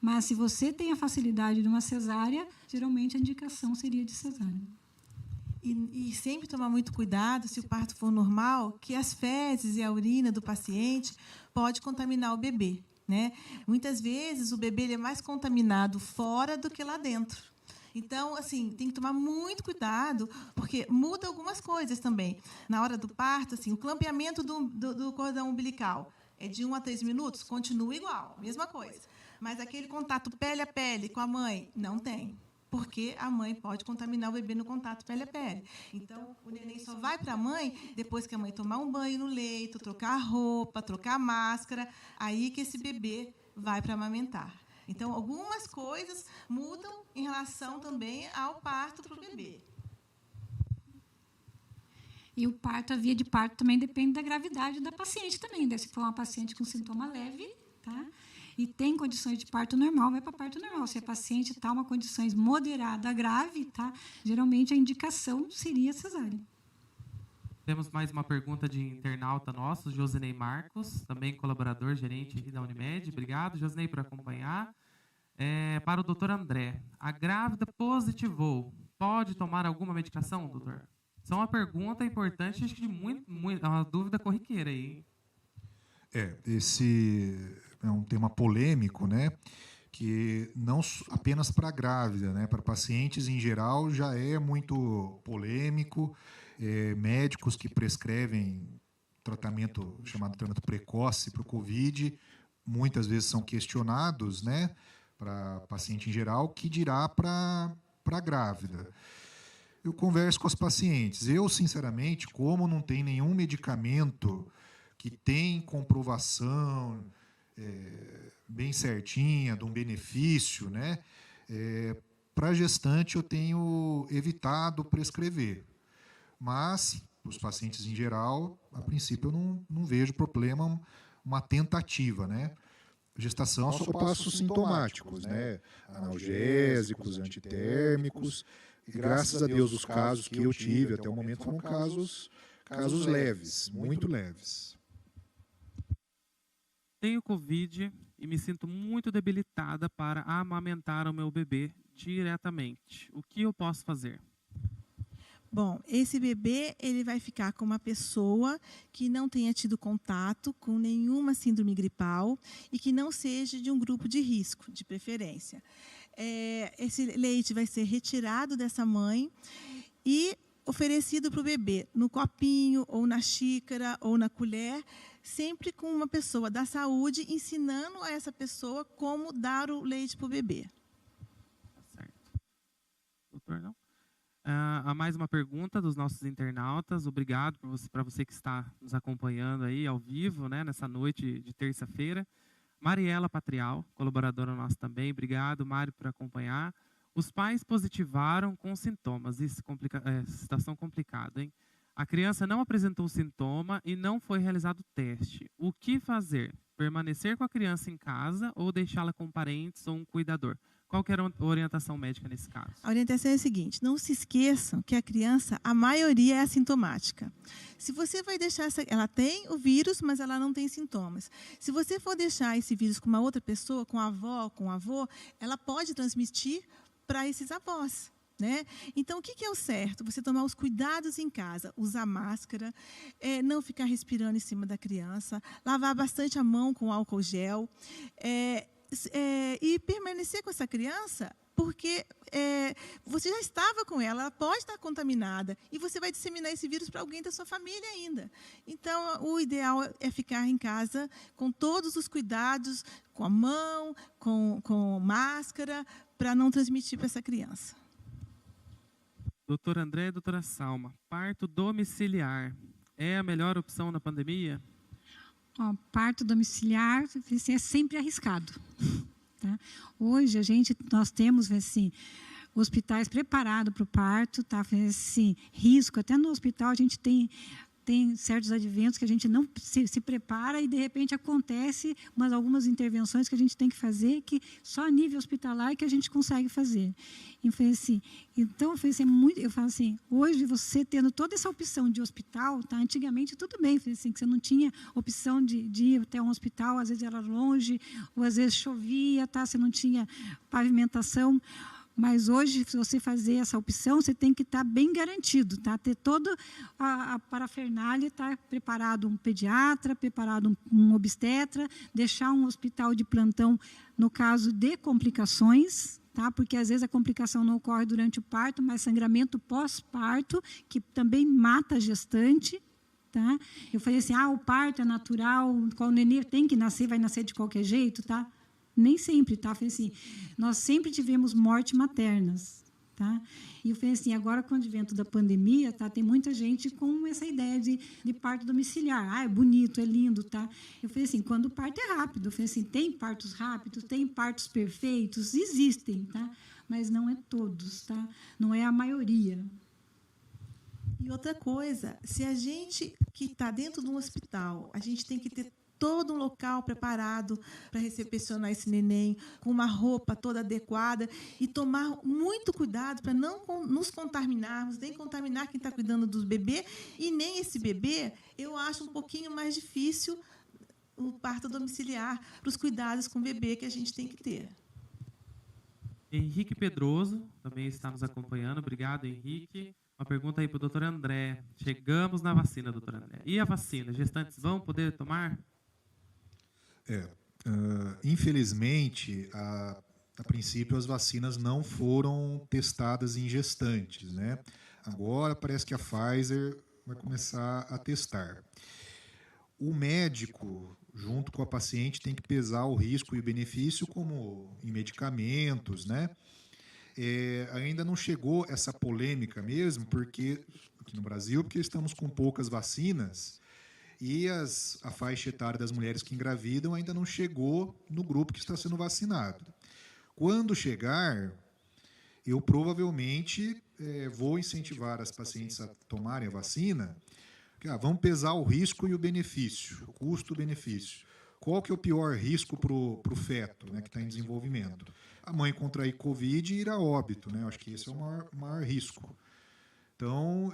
Mas se você tem a facilidade de uma cesárea, geralmente a indicação seria de cesárea. E sempre tomar muito cuidado, se o parto for normal, que as fezes e a urina do paciente pode contaminar o bebê, né? Muitas vezes o bebê ele é mais contaminado fora do que lá dentro. Então, assim, tem que tomar muito cuidado, porque muda algumas coisas também. Na hora do parto, assim, o clampeamento do cordão umbilical é de 1 a 3 minutos, continua igual, mesma coisa. Mas aquele contato pele a pele com a mãe, não tem. Porque a mãe pode contaminar o bebê no contato pele a pele. Então, o neném só vai para a mãe depois que a mãe tomar um banho no leito, trocar a roupa, trocar a máscara, aí que esse bebê vai para amamentar. Então, algumas coisas mudam em relação também ao parto para o bebê. E o parto, a via de parto também depende da gravidade da paciente também. Né? Se for uma paciente com sintoma leve, tá? E tem condições de parto normal, vai para parto normal. Se a paciente está uma condições moderada a grave, tá? Geralmente a indicação seria cesárea. Temos mais uma pergunta de internauta nosso, Josinei Marcos, também colaborador, gerente aqui da Unimed. Obrigado, Josinei, por acompanhar. Para o doutor André, a grávida positivou, pode tomar alguma medicação, doutor? Isso é uma pergunta importante, acho que de uma dúvida corriqueira aí. Esse é um tema polêmico, né? Que não apenas para a grávida, né? Para pacientes em geral já é muito polêmico. Médicos que prescrevem tratamento chamado tratamento precoce para o COVID, muitas vezes são questionados, né? Para paciente em geral, que dirá para a grávida. Eu converso com os pacientes. Eu, sinceramente, como não tem nenhum medicamento que tem comprovação bem certinha de um benefício, né? Para gestante eu tenho evitado prescrever. Mas, os pacientes em geral, a princípio eu não vejo problema, uma tentativa, né? Gestação só passos sintomáticos, né? Analgésicos, antitérmicos. E graças a Deus os casos que eu tive até o momento foram casos leves, muito leves. Tenho Covid e me sinto muito debilitada para amamentar o meu bebê diretamente. O que eu posso fazer? Bom, esse bebê ele vai ficar com uma pessoa que não tenha tido contato com nenhuma síndrome gripal e que não seja de um grupo de risco, de preferência. Esse leite vai ser retirado dessa mãe e oferecido para o bebê no copinho, ou na xícara, ou na colher, sempre com uma pessoa da saúde ensinando a essa pessoa como dar o leite para o bebê. Certo. Doutor, não? Há mais uma pergunta dos nossos internautas. Obrigado para você que está nos acompanhando aí ao vivo, né, nessa noite de terça-feira. Mariela Patrial, colaboradora nossa também. Obrigado, Mário, por acompanhar. Os pais positivaram com sintomas. Isso situação complicada, hein? A criança não apresentou sintoma e não foi realizado o teste. O que fazer? Permanecer com a criança em casa ou deixá-la com parentes ou um cuidador? Qual que era a orientação médica nesse caso? A orientação é a seguinte: não se esqueçam que a criança, a maioria é assintomática. Se você vai deixar ela tem o vírus, mas ela não tem sintomas. Se você for deixar esse vírus com uma outra pessoa, com a avó, com o avô, ela pode transmitir para esses avós. Né? Então, o que é o certo? Você tomar os cuidados em casa, usar máscara, não ficar respirando em cima da criança, lavar bastante a mão com álcool gel e permanecer com essa criança, porque você já estava com ela pode estar contaminada e você vai disseminar esse vírus para alguém da sua família ainda. Então, o ideal é ficar em casa com todos os cuidados, com a mão, com máscara, para não transmitir para essa criança. Doutor André e doutora Salma, parto domiciliar é a melhor opção na pandemia? Parto domiciliar é sempre arriscado. Tá? Hoje nós temos assim, hospitais preparados para o parto, tá? Assim, risco, até no hospital a gente tem certos adventos que a gente não se prepara e de repente acontece algumas intervenções que a gente tem que fazer que só a nível hospitalar que a gente consegue fazer. Então, eu falo assim, hoje você tendo toda essa opção de hospital, tá? Antigamente tudo bem, que você não tinha opção de ir até um hospital, às vezes era longe, ou às vezes chovia, tá? Você não tinha pavimentação. Mas hoje, se você fazer essa opção, você tem que estar bem garantido, tá? Ter toda a parafernália, estar preparado um pediatra, preparado um obstetra, deixar um hospital de plantão no caso de complicações, tá? Porque às vezes a complicação não ocorre durante o parto, mas sangramento pós-parto, que também mata a gestante. Tá? Eu falei assim, o parto é natural, qual nenê tem que nascer, vai nascer de qualquer jeito, tá? Nem sempre, tá? Eu falei assim, nós sempre tivemos mortes maternas, tá? E eu falei assim, agora com o advento da pandemia, tá? Tem muita gente com essa ideia de parto domiciliar. É bonito, é lindo, tá? Eu falei assim, quando o parto é rápido, eu falei assim, tem partos rápidos, tem partos perfeitos, existem, tá? Mas não é todos, tá? Não é a maioria. E outra coisa, se a gente que está dentro de um hospital, a gente tem que ter todo um local preparado para recepcionar esse neném, com uma roupa toda adequada e tomar muito cuidado para não nos contaminarmos, nem contaminar quem está cuidando do bebê e nem esse bebê, eu acho um pouquinho mais difícil o parto domiciliar para os cuidados com o bebê que a gente tem que ter. Henrique Pedroso também está nos acompanhando. Obrigado, Henrique. Uma pergunta aí para o doutor André. Chegamos na vacina, doutor André. E a vacina? Gestantes vão poder tomar? Infelizmente, a princípio, as vacinas não foram testadas em gestantes, né? Agora parece que a Pfizer vai começar a testar. O médico, junto com a paciente, tem que pesar o risco e o benefício, como em medicamentos, né? Ainda não chegou essa polêmica mesmo, porque aqui no Brasil, porque estamos com poucas vacinas e a faixa etária das mulheres que engravidam ainda não chegou no grupo que está sendo vacinado. Quando chegar, eu provavelmente vou incentivar as pacientes a tomarem a vacina. Vamos pesar o risco e o benefício, o custo-benefício. Qual que é o pior risco para o feto, né, que está em desenvolvimento? A mãe contrair Covid e ir a óbito, né? Acho que esse é o maior risco. Então,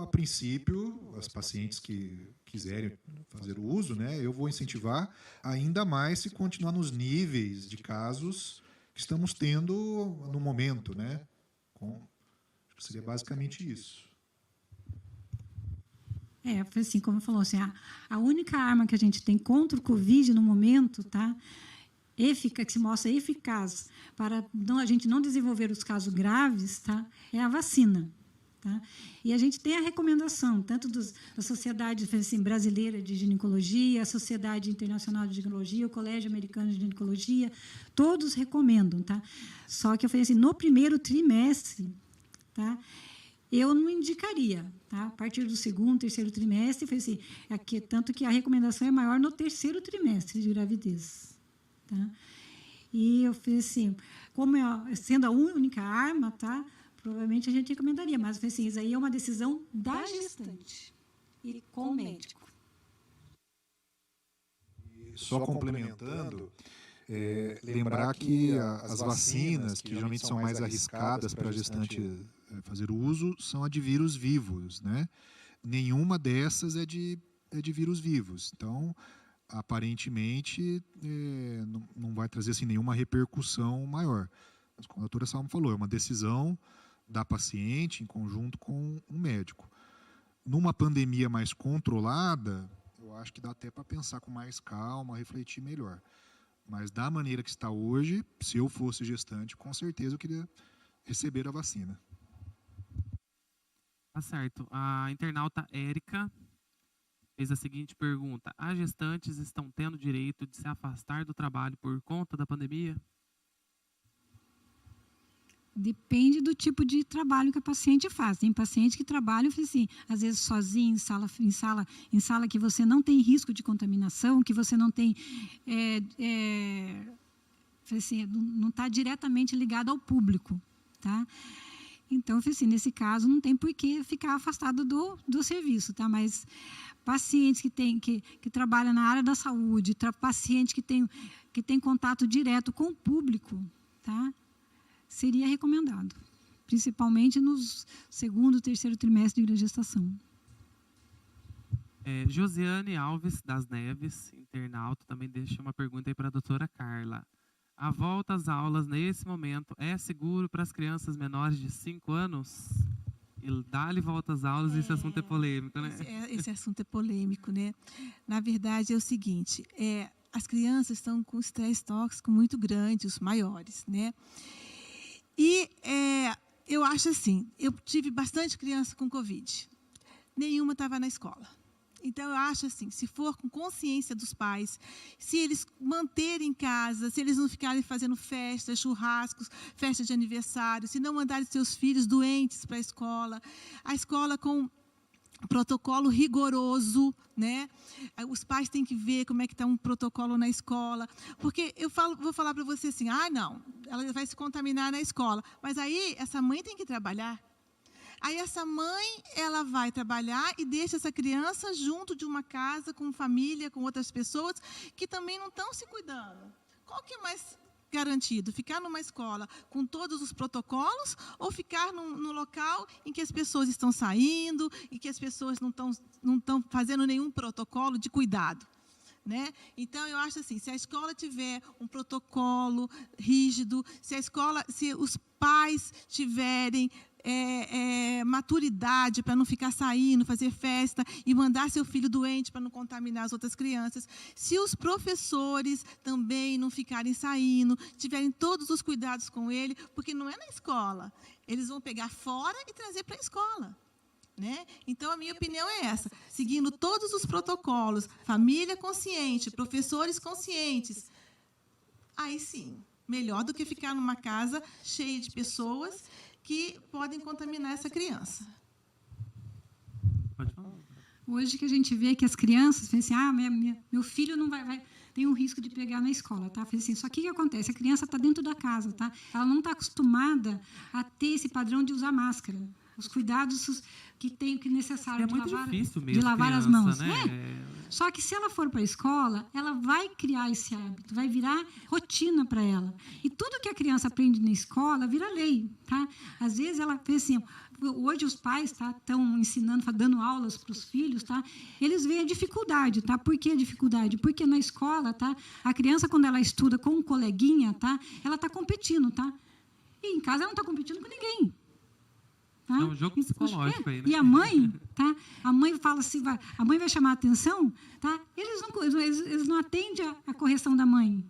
a princípio, as pacientes que quiserem fazer o uso, né, eu vou incentivar, ainda mais se continuar nos níveis de casos que estamos tendo no momento, né? Acho que seria basicamente isso. Assim, como falou, assim, a única arma que a gente tem contra o Covid no momento, tá? Que se mostra eficaz para a gente não desenvolver os casos graves, tá? É a vacina. Tá? E a gente tem a recomendação, tanto da Sociedade assim, Brasileira de Ginecologia, a Sociedade Internacional de Ginecologia, o Colégio Americano de Ginecologia, todos recomendam. Tá? Só que eu falei assim, no primeiro trimestre, tá? Eu não indicaria, tá? A partir do segundo, terceiro trimestre, foi assim, tanto que a recomendação é maior no terceiro trimestre de gravidez. Tá? E eu fiz assim, sendo a única arma, tá? Provavelmente a gente recomendaria, mas assim, isso aí é uma decisão da gestante e com o médico. Só complementando, lembrar que as vacinas, que geralmente são mais arriscadas para a gestante fazer uso, são a de vírus vivos, né? Nenhuma dessas é de vírus vivos. Então, aparentemente, não vai trazer assim, nenhuma repercussão maior. Mas, como a doutora Salmo falou, é uma decisão da paciente em conjunto com o médico. Numa pandemia mais controlada, eu acho que dá até para pensar com mais calma, refletir melhor. Mas da maneira que está hoje, se eu fosse gestante, com certeza eu queria receber a vacina. Tá certo. A internauta Érica fez a seguinte pergunta: as gestantes estão tendo direito de se afastar do trabalho por conta da pandemia? Depende do tipo de trabalho que a paciente faz. Tem pacientes que trabalham, assim, às vezes sozinho, em sala que você não tem risco de contaminação, que você não tem, assim, não está diretamente ligado ao público, tá? Então, assim, nesse caso, não tem por que ficar afastado do serviço, tá? Mas pacientes que trabalham na área da saúde, pacientes que tem contato direto com o público, tá? Seria recomendado, principalmente nos segundo e terceiro trimestre de gestação. Josiane Alves das Neves, internauta, também deixa uma pergunta aí para a doutora Carla. A volta às aulas nesse momento é seguro para as crianças menores de 5 anos? E dá-lhe volta às aulas, esse assunto é polêmico, né? Esse assunto é polêmico, né? Na verdade, é o seguinte, as crianças estão com estresse tóxico muito grande, os maiores, né? E eu acho assim, eu tive bastante criança com Covid. Nenhuma estava na escola. Então, eu acho assim, se for com consciência dos pais, se eles manterem em casa, se eles não ficarem fazendo festas, churrascos, festa de aniversário, se não mandarem seus filhos doentes para a escola com protocolo rigoroso, né? Os pais têm que ver como é que está um protocolo na escola, porque vou falar para você assim, não, ela vai se contaminar na escola, mas aí essa mãe tem que trabalhar. Aí essa mãe, ela vai trabalhar e deixa essa criança junto de uma casa, com família, com outras pessoas que também não estão se cuidando. Qual que é mais garantido? Ficar numa escola com todos os protocolos ou ficar no local em que as pessoas estão saindo e que as pessoas não estão fazendo nenhum protocolo de cuidado? Né? Então, eu acho assim, se a escola tiver um protocolo rígido, se os pais tiverem maturidade para não ficar saindo, fazer festa e mandar seu filho doente para não contaminar as outras crianças, se os professores também não ficarem saindo, tiverem todos os cuidados com ele, porque não é na escola, eles vão pegar fora e trazer para a escola. Né? Então, a minha opinião é essa, seguindo todos os protocolos, família consciente, professores conscientes, aí sim, melhor do que ficar numa casa cheia de pessoas que podem contaminar essa criança. Pode falar. Hoje que a gente vê que as crianças pensam assim, meu filho não vai tem um risco de pegar na escola, tá? Assim, só que o que acontece? A criança está dentro da casa, tá? Ela não está acostumada a ter esse padrão de usar máscara. Os cuidados que tem que necessário de lavar criança, as mãos. Né? Só que se ela for para a escola, ela vai criar esse hábito, vai virar rotina para ela. E tudo que a criança aprende na escola vira lei, tá? Às vezes ela pensa assim, hoje os pais estão ensinando, dando aulas para os filhos, tá? Eles veem a dificuldade, tá? Por que a dificuldade? Porque na escola, tá? A criança, quando ela estuda com um coleguinha, tá? Ela está competindo, tá? E em casa ela não está competindo com ninguém. Tá? É um jogo psicológico aí, né? E a mãe, tá? A mãe fala assim, a mãe vai chamar a atenção, tá? Eles não atendem a correção da mãe,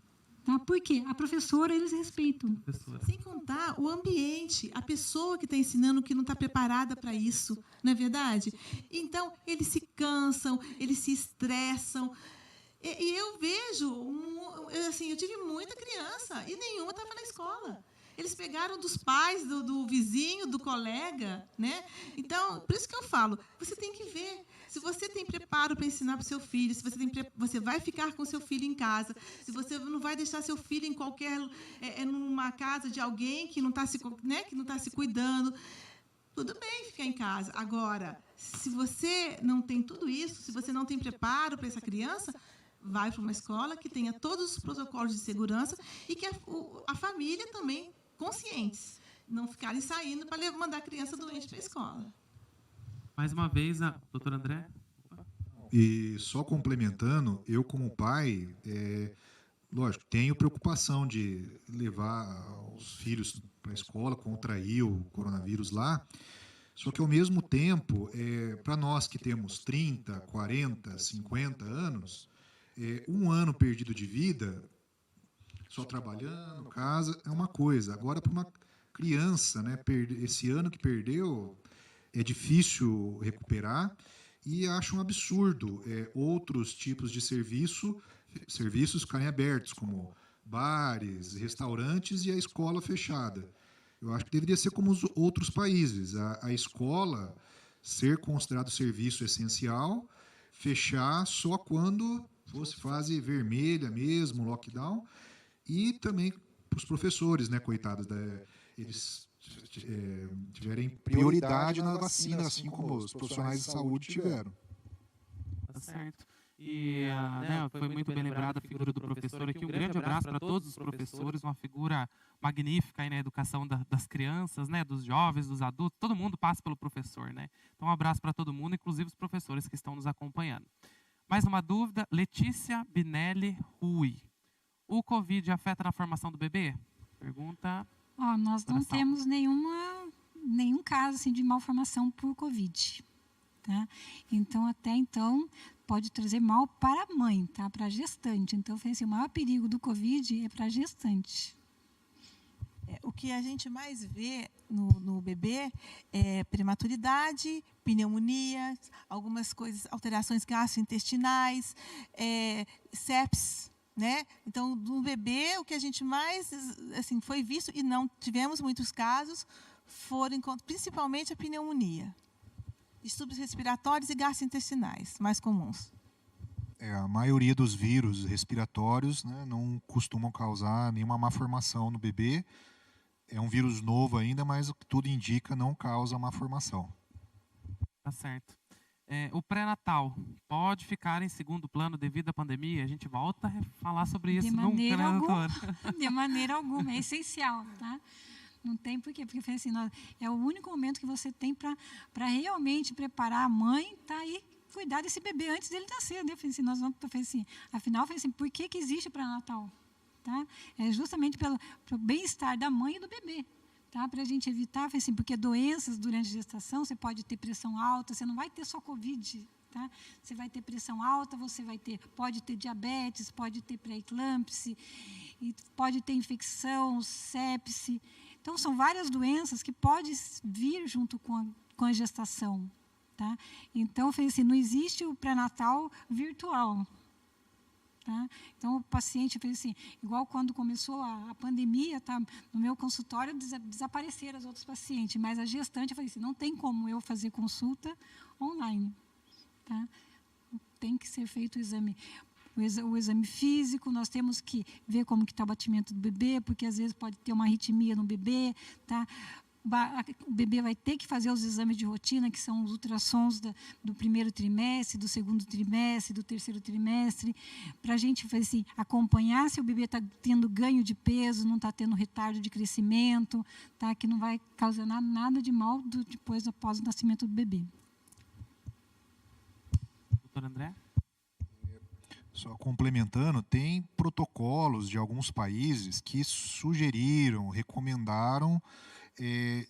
tá? Por quê? A professora eles respeitam. Sem contar o ambiente, a pessoa que está ensinando que não está preparada para isso, não é verdade? Então, eles se cansam, eles se estressam. E eu vejo, eu tive muita criança e nenhuma estava na escola. Eles pegaram dos pais, do vizinho, do colega, né? Então, por isso que eu falo, você tem que ver. Se você tem preparo para ensinar para o seu filho, se você vai ficar com seu filho em casa, se você não vai deixar seu filho em numa casa de alguém que não está se cuidando, tudo bem ficar em casa. Agora, se você não tem tudo isso, se você não tem preparo para essa criança, vai para uma escola que tenha todos os protocolos de segurança e que a família também conscientes, não ficarem saindo para mandar a criança doente para a escola. Mais uma vez, a doutora André. E só complementando, eu como pai, lógico, tenho preocupação de levar os filhos para a escola, contrair o coronavírus lá, só que ao mesmo tempo, para nós que temos 30, 40, 50 anos, um ano perdido de vida, só trabalhando, casa, é uma coisa. Agora, para uma criança, né, esse ano que perdeu, é difícil recuperar e acho um absurdo outros tipos de serviços ficarem abertos, como bares, restaurantes e a escola fechada. Eu acho que deveria ser como os outros países. A escola ser considerado serviço essencial, fechar só quando fosse fase vermelha mesmo, lockdown. E também para os professores, né, coitados, eles tiverem prioridade na vacina, assim como os profissionais de saúde tiveram. Tá certo. E foi muito bem lembrada a figura do professor aqui. Um grande abraço para todos os professores, uma figura magnífica aí na educação das crianças, né, dos jovens, dos adultos. Todo mundo passa pelo professor, né? Então, um abraço para todo mundo, inclusive os professores que estão nos acompanhando. Mais uma dúvida, Letícia Binelli Rui. O Covid afeta na formação do bebê? Pergunta. Nós não temos nenhum caso assim, de malformação por Covid. Tá? Então, até então, pode trazer mal para a mãe, tá? Para a gestante. Então, assim, o maior perigo do Covid é para a gestante. O que a gente mais vê no bebê é prematuridade, pneumonia, algumas coisas, alterações gastrointestinais, sepsis, né? Então, no bebê, o que a gente mais assim, foi visto, e não tivemos muitos casos, foram principalmente a pneumonia. Distúrbios respiratórios e gastrointestinais, mais comuns. A maioria dos vírus respiratórios, né, não costumam causar nenhuma má formação no bebê. É um vírus novo ainda, mas o que tudo indica não causa má formação. Tá certo. O pré-natal pode ficar em segundo plano devido à pandemia? A gente volta a falar sobre isso nunca, né, doutora? De maneira alguma, é essencial, tá? Não tem por quê, porque assim, é o único momento que você tem para realmente preparar a mãe, tá, e cuidar desse bebê antes dele nascer, né? Assim, nós vamos, assim, afinal, assim, por que existe o pré-natal? Tá? É justamente pelo bem-estar da mãe e do bebê, tá? Para a gente evitar, assim, porque doenças durante a gestação, você pode ter pressão alta, você não vai ter só Covid, tá? Você vai ter pressão alta, você pode ter diabetes, pode ter pré-eclâmpsia, e pode ter infecção, sepse. Então, são várias doenças que podem vir junto com a gestação. Tá? Então, assim, não existe o pré-natal virtual. Tá? Então, o paciente fez assim, igual quando começou a pandemia, tá? No meu consultório desapareceram os outros pacientes, mas a gestante, eu falei assim, não tem como eu fazer consulta online. Tá? Tem que ser feito o exame físico, nós temos que ver como que está o batimento do bebê, porque às vezes pode ter uma arritmia no bebê, tá? O bebê vai ter que fazer os exames de rotina, que são os ultrassons do primeiro trimestre, do segundo trimestre, do terceiro trimestre, para a gente assim, acompanhar se o bebê está tendo ganho de peso, não está tendo retardo de crescimento, tá? Que não vai causar nada de mal após o nascimento do bebê. Doutor André? Só complementando, tem protocolos de alguns países que sugeriram, recomendaram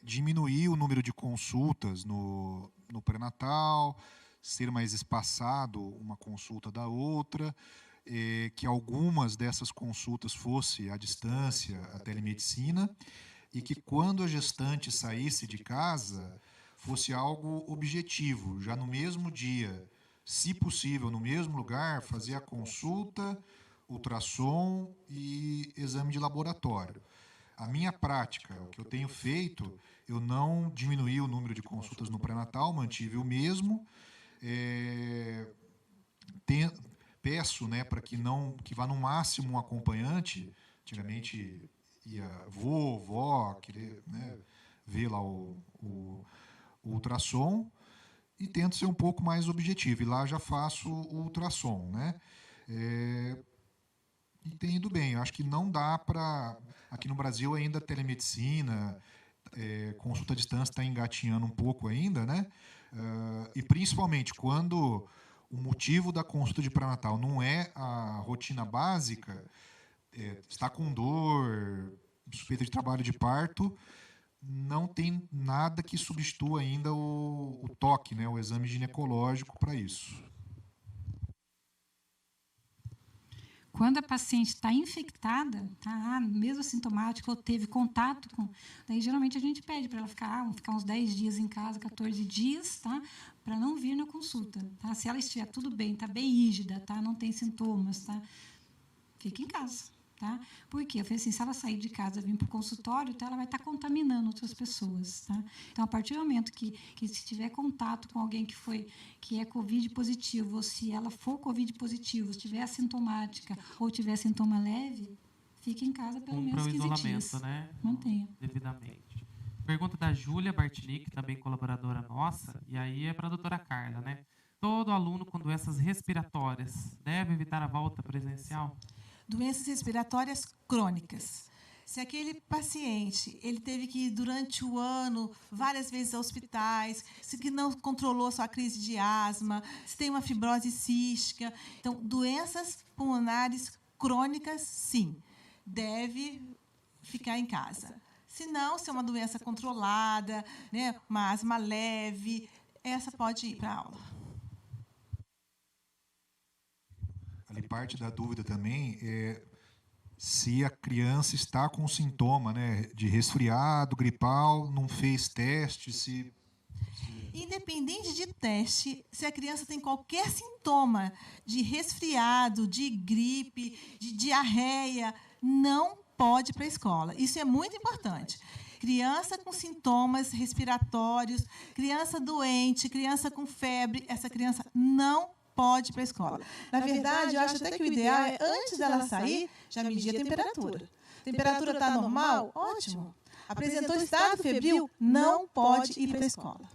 diminuir o número de consultas no pré-natal, ser mais espaçado uma consulta da outra, que algumas dessas consultas fosse à distância, a telemedicina, e que quando a gestante saísse de casa, fosse algo objetivo, já no mesmo dia, se possível, no mesmo lugar, fazer a consulta, ultrassom e exame de laboratório. A minha prática, o que eu tenho feito, eu não diminuí o número de consultas no pré-natal, mantive o mesmo. Peço, né, para que vá no máximo um acompanhante. Antigamente ia vó, querer, né, ver lá o ultrassom, e tento ser um pouco mais objetivo. E lá já faço o ultrassom, né? E tem ido bem. Eu acho que não dá para... Aqui no Brasil ainda telemedicina, consulta à distância está engatinhando um pouco ainda, né? E principalmente quando o motivo da consulta de pré-natal não é a rotina básica, está com dor, suspeita de trabalho de parto, não tem nada que substitua ainda o toque, né, o exame ginecológico para isso. Quando a paciente está infectada, tá, mesmo assintomática, ou teve contato com... Daí, geralmente, a gente pede para ela ficar uns 10 dias em casa, 14 dias, tá, para não vir na consulta. Tá? Se ela estiver tudo bem, está bem rígida, tá, não tem sintomas, tá, fica em casa. Tá? Porque eu falei assim, se ela sair de casa e vir para o consultório, tá, ela vai estar contaminando outras pessoas. Tá? Então, a partir do momento que se tiver contato com alguém que é Covid positivo, ou se ela for Covid positivo, se tiver assintomática ou tiver sintoma leve, fique em casa pelo menos 15 dias. Isolamento, né? Mantenha. Devidamente. Pergunta da Júlia Bartinic, também colaboradora nossa, e aí é para a doutora Carla, né? Todo aluno com doenças respiratórias deve evitar a volta presencial? Doenças respiratórias crônicas. Se aquele paciente ele teve que ir durante o ano várias vezes a hospitais, se não controlou sua crise de asma, se tem uma fibrose cística, então doenças pulmonares crônicas, sim, deve ficar em casa. Se não, se é uma doença controlada, né, uma asma leve, essa pode ir para a aula. Ali parte da dúvida também é se a criança está com sintoma, né, de resfriado, gripal, não fez teste, se... Independente de teste, se a criança tem qualquer sintoma de resfriado, de gripe, de diarreia, não pode ir para a escola. Isso é muito importante. Criança com sintomas respiratórios, criança doente, criança com febre, essa criança não pode ir para a escola. Na verdade, eu acho até que o ideal é, antes dela sair, já medir a temperatura. Temperatura está normal? Ótimo. Apresentou estado febril? Não pode ir para a escola.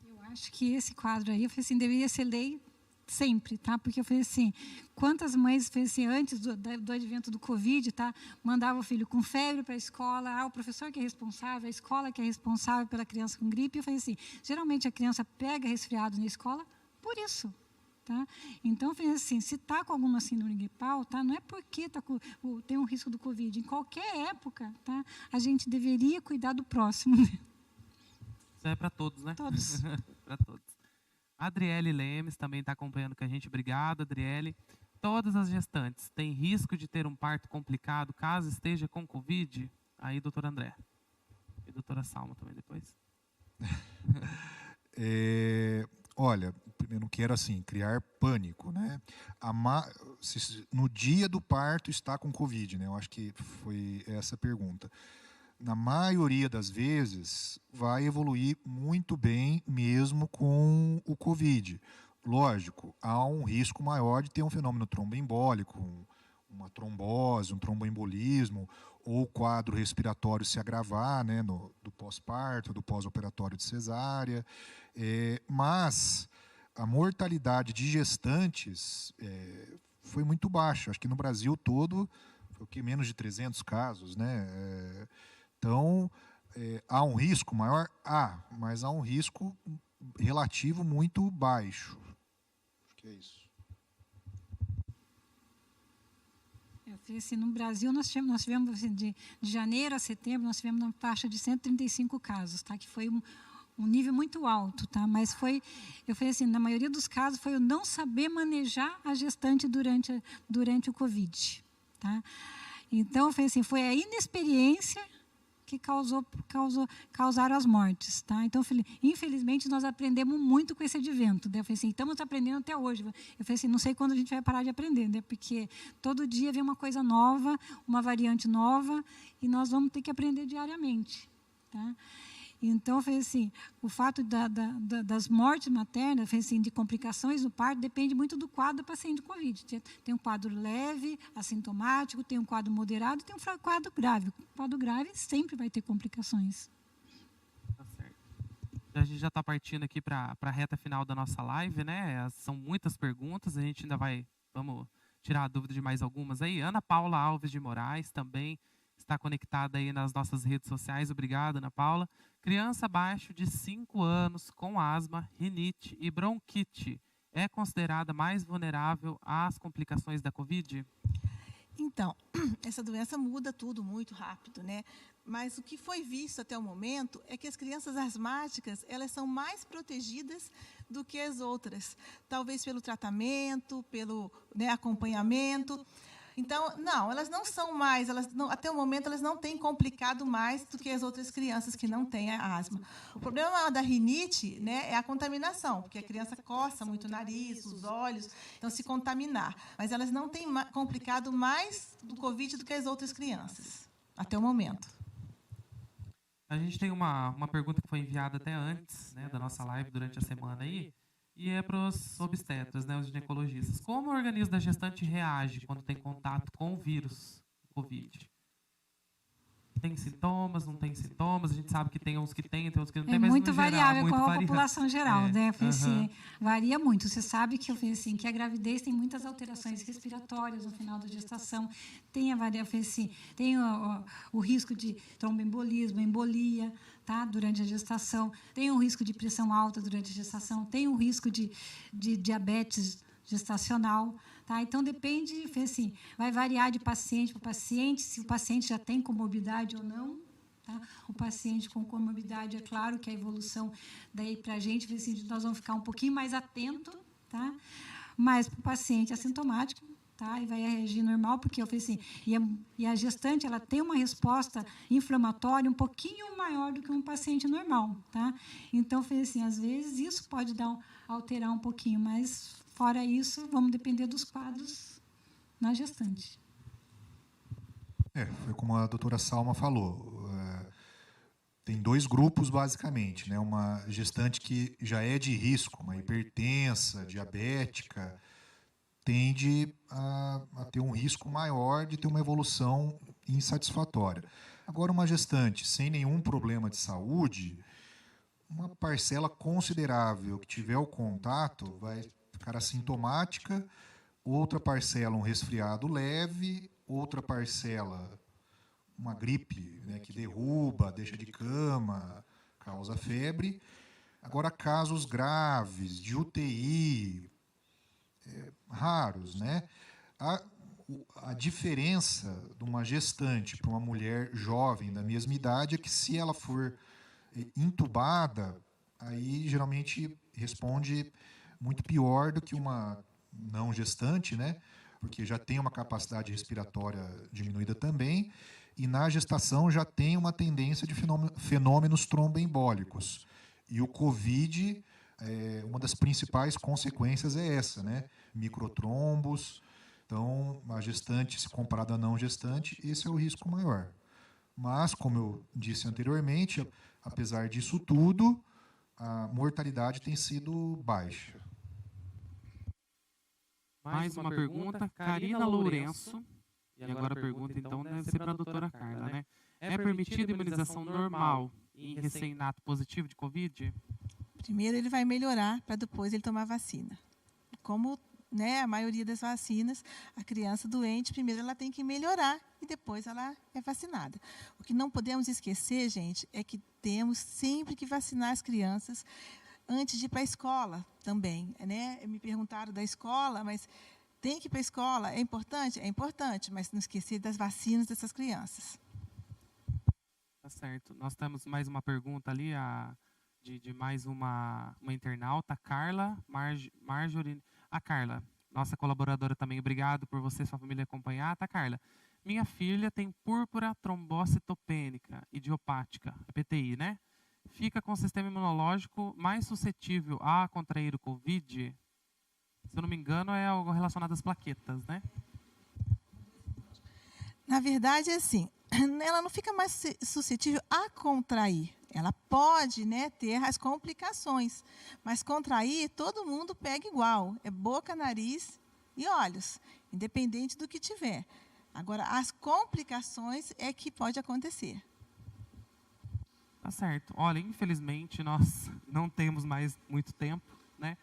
Eu acho que esse quadro aí, eu falei assim, deveria ser lei sempre, tá? Porque eu falei assim, quantas mães, falei assim, antes do advento do Covid, tá? Mandava o filho com febre para a escola, o professor que é responsável, a escola que é responsável pela criança com gripe. Eu falei assim, geralmente a criança pega resfriado na escola por isso. Tá? Então, assim, se está com alguma síndrome gripal, tá? Não é porque tem um risco do Covid. Em qualquer época, tá? A gente deveria cuidar do próximo. Isso é para todos, né? Todos. Para todos. A Adriele Lemes também está acompanhando com a gente. Obrigado, Adriele. Todas as gestantes têm risco de ter um parto complicado caso esteja com Covid? Aí, doutor André. E doutora Salma também depois. Olha, eu não quero assim criar pânico, né? No dia do parto está com Covid, né? Eu acho que foi essa a pergunta. Na maioria das vezes vai evoluir muito bem mesmo com o Covid. Lógico, há um risco maior de ter um fenômeno tromboembólico, uma trombose, um tromboembolismo, ou o quadro respiratório se agravar, né, do pós-parto, do pós-operatório de cesárea. Mas a mortalidade de gestantes foi muito baixa. Acho que no Brasil todo foi o que, menos de 300 casos, né? Então, há um risco maior? Mas há um risco relativo muito baixo. Acho que é isso. Eu falei assim, no Brasil nós tivemos assim, de janeiro a setembro, nós tivemos uma taxa de 135 casos, tá? Que foi um nível muito alto, tá? Mas eu falei assim, na maioria dos casos foi o não saber manejar a gestante durante o Covid, tá? Então, eu falei assim, foi a inexperiência que causaram as mortes, tá? Então, eu falei, infelizmente, nós aprendemos muito com esse advento, né? Eu falei assim, estamos aprendendo até hoje. Eu falei assim, não sei quando a gente vai parar de aprender, né? Porque todo dia vem uma coisa nova, uma variante nova, e nós vamos ter que aprender diariamente, tá? Então, eu falei assim, o fato das mortes maternas, eu falei assim, de complicações do parto, depende muito do quadro do paciente com Covid. Tem um quadro leve, assintomático, tem um quadro moderado, tem um quadro grave. O quadro grave sempre vai ter complicações. Tá certo. A gente já está partindo aqui para a reta final da nossa live, né? São muitas perguntas, a gente ainda vamos tirar a dúvida de mais algumas aí. Ana Paula Alves de Moraes também está conectada aí nas nossas redes sociais. Obrigado, Ana Paula. Criança abaixo de 5 anos com asma, rinite e bronquite é considerada mais vulnerável às complicações da Covid? Então, essa doença muda tudo muito rápido, né? Mas o que foi visto até o momento é que as crianças asmáticas, elas são mais protegidas do que as outras. Talvez pelo tratamento, pelo, né, acompanhamento. Então, não, elas não são mais, até o momento elas não têm complicado mais do que as outras crianças que não têm a asma. O problema da rinite, né, é a contaminação, porque a criança coça muito o nariz, os olhos, então se contaminar. Mas elas não têm complicado mais do Covid do que as outras crianças, até o momento. A gente tem uma pergunta que foi enviada até antes, né, da nossa live durante a semana aí, e é para os obstetras, né, os ginecologistas. Como o organismo da gestante reage quando tem contato com o vírus Covid? Tem sintomas, não tem sintomas? A gente sabe que tem uns que tem outros que não tem, mas muito no geral, variável muito com a variável. população geral, né? Assim, varia muito. Você sabe que, assim, que a gravidez tem muitas alterações respiratórias no final da gestação. Tem tem o risco de tromboembolismo, embolia, tá? Durante a gestação. Tem o risco de pressão alta durante a gestação. Tem o risco de diabetes gestacional, Tá? Então, depende, assim, vai variar de paciente para paciente, se o paciente já tem comorbidade ou não. Tá? O paciente com comorbidade, é claro que a evolução daí para a gente, assim, nós vamos ficar um pouquinho mais atento, tá? Mas para o paciente assintomático, tá? E vai reagir normal, porque eu falei assim, e a gestante ela tem uma resposta inflamatória um pouquinho maior do que um paciente normal, tá? Então, eu falei assim, às vezes isso pode alterar um pouquinho, mas fora isso, vamos depender dos quadros na gestante. Foi como a doutora Salma falou. Tem dois grupos, basicamente, né? Uma gestante que já é de risco, uma hipertensa, diabética, tende a ter um risco maior de ter uma evolução insatisfatória. Agora, uma gestante sem nenhum problema de saúde, uma parcela considerável que tiver o contato vai ficar assintomática, outra parcela um resfriado leve, outra parcela uma gripe, né, que derruba, deixa de cama, causa febre. Agora, casos graves, de UTI, raros, né? A diferença de uma gestante para uma mulher jovem da mesma idade é que, se ela for intubada, aí geralmente responde muito pior do que uma não gestante, né? Porque já tem uma capacidade respiratória diminuída também, e na gestação já tem uma tendência de fenômenos tromboembólicos. E o COVID, uma das principais consequências é essa, né? Microtrombos. Então, a gestante, se comparada à não gestante, esse é o risco maior. Mas, como eu disse anteriormente, apesar disso tudo, a mortalidade tem sido baixa. Mais uma pergunta, Karina Lourenço. E agora a pergunta, então, deve ser para a doutora Carla, né? É permitida imunização normal em recém-nato positivo de Covid? Primeiro ele vai melhorar para depois ele tomar vacina. Como, né, a maioria das vacinas, a criança doente, primeiro ela tem que melhorar e depois ela é vacinada. O que não podemos esquecer, gente, é que temos sempre que vacinar as crianças antes de ir para a escola também, né? Me perguntaram da escola, mas tem que ir para a escola, é importante? É importante, mas não esquecer das vacinas dessas crianças. Tá certo. Nós temos mais uma pergunta ali, de mais uma internauta, Carla Marjorie. A Carla, nossa colaboradora também, obrigado por você e sua família acompanhar. Tá, Carla? Minha filha tem púrpura trombocitopênica idiopática, PTI, né? Fica com o sistema imunológico mais suscetível a contrair o COVID? Se eu não me engano, é algo relacionado às plaquetas, né? Na verdade, é assim, ela não fica mais suscetível a contrair. Ela pode, né, ter as complicações, mas contrair, todo mundo pega igual. É boca, nariz e olhos, independente do que tiver. Agora, as complicações é que pode acontecer. Tá certo. Olha, infelizmente, nós não temos mais muito tempo, né?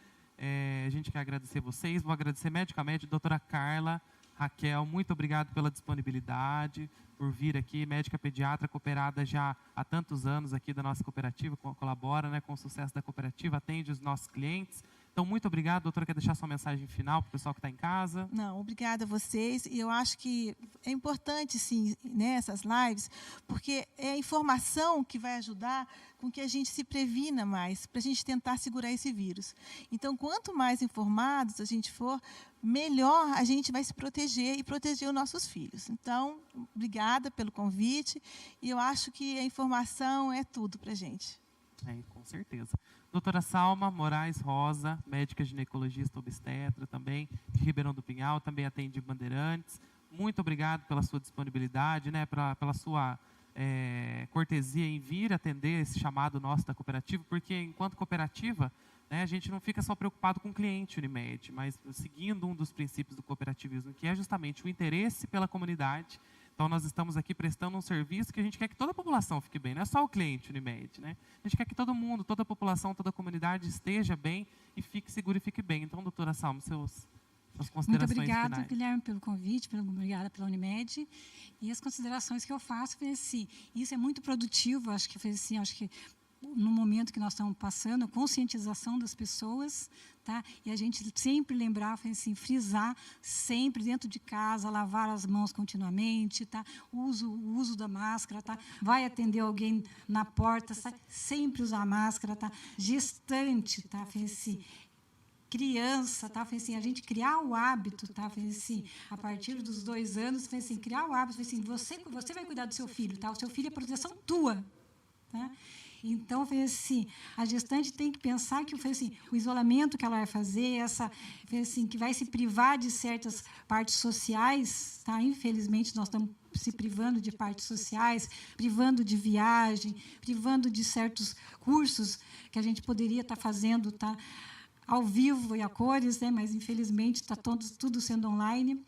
A gente quer agradecer vocês, vou agradecer medicamente a doutora Carla, Raquel, muito obrigado pela disponibilidade, por vir aqui, médica pediatra, cooperada já há tantos anos aqui da nossa cooperativa, colabora, né, com o sucesso da cooperativa, atende os nossos clientes. Então, muito obrigado, doutora, quer deixar sua mensagem final para o pessoal que está em casa? Não, obrigada a vocês. E eu acho que é importante, sim, né, essas lives, porque é a informação que vai ajudar com que a gente se previna mais, para a gente tentar segurar esse vírus. Então, quanto mais informados a gente for, melhor a gente vai se proteger e proteger os nossos filhos. Então, obrigada pelo convite. E eu acho que a informação é tudo para a gente. Com certeza. Doutora Salma Moraes Rosa, médica ginecologista obstetra também, de Ribeirão do Pinhal, também atende Bandeirantes. Muito obrigado pela sua disponibilidade, né, pela sua cortesia em vir atender esse chamado nosso da cooperativa, porque enquanto cooperativa, né, a gente não fica só preocupado com o cliente Unimed, mas seguindo um dos princípios do cooperativismo, que é justamente o interesse pela comunidade. Então, nós estamos aqui prestando um serviço que a gente quer que toda a população fique bem, não é só o cliente Unimed, né? A gente quer que todo mundo, toda a população, toda a comunidade esteja bem e fique seguro e fique bem. Então, doutora Salma, suas considerações Muito obrigada, finais. Guilherme, pelo convite, obrigada pela Unimed. E as considerações que eu faço, foi assim, isso é muito produtivo, acho que no momento que nós estamos passando, a conscientização das pessoas, tá? E a gente sempre lembrar, assim, frisar sempre dentro de casa, lavar as mãos continuamente, tá? O uso da máscara, tá? Vai atender alguém na porta, tá? Sempre usar máscara, tá? Gestante, tá? Assim, criança, tá? Assim, a gente criar o hábito, tá? Assim, a partir dos 2 anos, assim, criar o hábito, assim, você vai cuidar do seu filho, tá? O seu filho é proteção tua, tá? Então, assim, a gestante tem que pensar que assim, o isolamento que ela vai fazer, assim, que vai se privar de certas partes sociais, tá? Infelizmente, nós estamos se privando de partes sociais, privando de viagem, privando de certos cursos que a gente poderia estar fazendo, tá? Ao vivo e a cores, né? Mas, infelizmente, está tudo sendo online.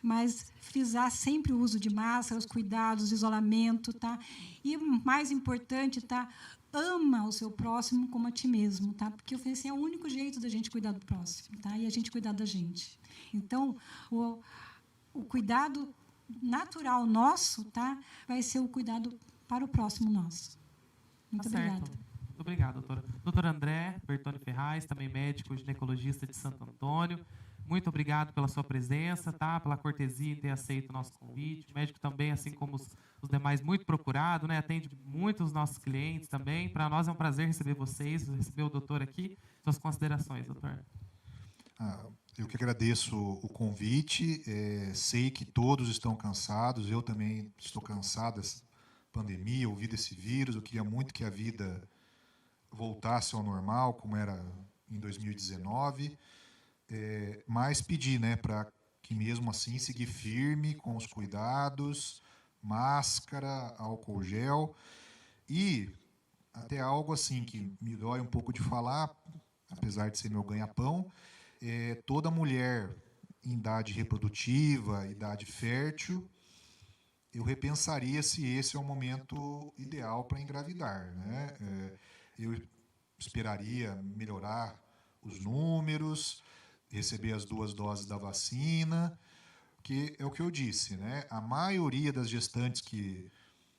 Mas frisar sempre o uso de máscara, os cuidados, o isolamento, tá? E o mais importante, tá? Ama o seu próximo como a ti mesmo, tá? Porque eu falei assim, é o único jeito da gente cuidar do próximo, tá? E a gente cuidar da gente. Então, o cuidado natural nosso, tá? Vai ser o cuidado para o próximo nosso. Muito obrigada. Muito obrigado, doutora. Doutor André Bertoni Ferraz, também médico ginecologista de Santo Antônio. Muito obrigado pela sua presença, tá? Pela cortesia em ter aceito o nosso convite. O médico também, assim como os demais, muito procurado, né? Atende muitos nossos clientes também. Para nós é um prazer receber vocês, receber o doutor aqui. Suas considerações, doutor. Eu que agradeço o convite. Sei que todos estão cansados. Eu também estou cansado dessa pandemia, ouvido esse vírus. Eu queria muito que a vida voltasse ao normal, como era em 2019. Mas pedir, né, para que mesmo assim seguir firme com os cuidados, máscara, álcool gel e até algo assim que me dói um pouco de falar, apesar de ser meu ganha-pão, toda mulher em idade reprodutiva, idade fértil, eu repensaria se esse é o momento ideal para engravidar, né? Eu esperaria melhorar os números, receber as 2 doses da vacina, que é o que eu disse, né? A maioria das gestantes que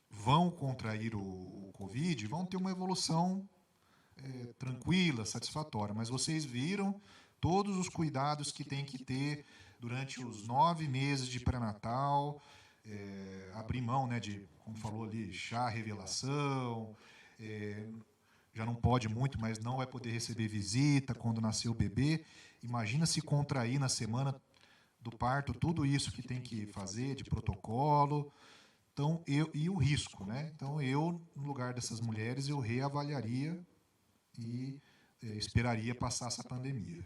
vão contrair o Covid vão ter uma evolução tranquila, satisfatória, mas vocês viram todos os cuidados que tem que ter durante os 9 meses de pré-natal, abrir mão, né, de, como falou ali, chá revelação, já não pode muito, mas não vai poder receber visita quando nascer o bebê. Imagina se contrair na semana do parto tudo isso que tem que fazer de protocolo. Então, e o risco, né? Então, no lugar dessas mulheres, eu reavaliaria e esperaria passar essa pandemia.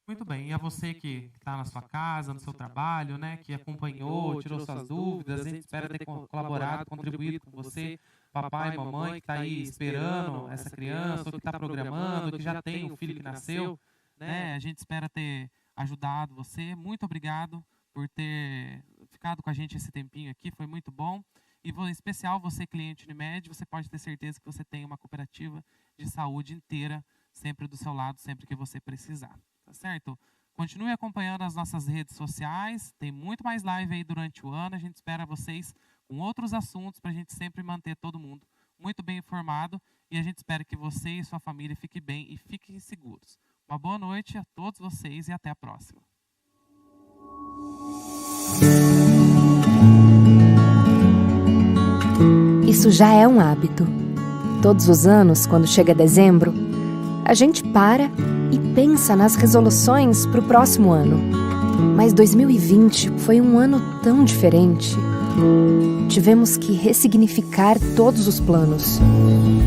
Muito bem. E a você que está na sua casa, no seu trabalho, né, que acompanhou, tirou suas dúvidas, a gente espera ter colaborado, contribuído com você, papai e mamãe que está aí esperando essa criança, ou que está programando, ou que já tem um filho que nasceu, né? A gente espera ter ajudado você. Muito obrigado por ter ficado com a gente esse tempinho aqui, foi muito bom. E em especial você, cliente Unimed, você pode ter certeza que você tem uma cooperativa de saúde inteira sempre do seu lado, sempre que você precisar. Tá certo? Continue acompanhando as nossas redes sociais, tem muito mais live aí durante o ano, a gente espera vocês com outros assuntos para a gente sempre manter todo mundo muito bem informado e a gente espera que você e sua família fiquem bem e fiquem seguros. Uma boa noite a todos vocês e até a próxima. Isso já é um hábito. Todos os anos, quando chega dezembro, a gente para e pensa nas resoluções para o próximo ano. Mas 2020 foi um ano tão diferente. Tivemos que ressignificar todos os planos.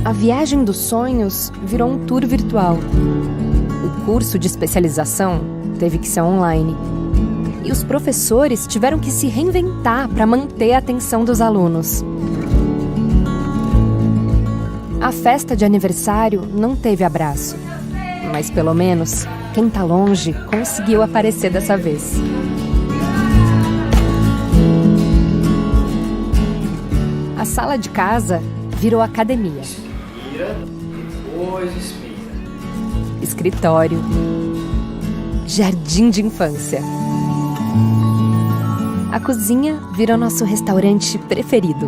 A viagem dos sonhos virou um tour virtual. O curso de especialização teve que ser online. E os professores tiveram que se reinventar para manter a atenção dos alunos. A festa de aniversário não teve abraço. Mas pelo menos, quem tá longe conseguiu aparecer dessa vez. A sala de casa virou academia. Inspira, depois expira. Escritório. Jardim de infância. A cozinha virou nosso restaurante preferido.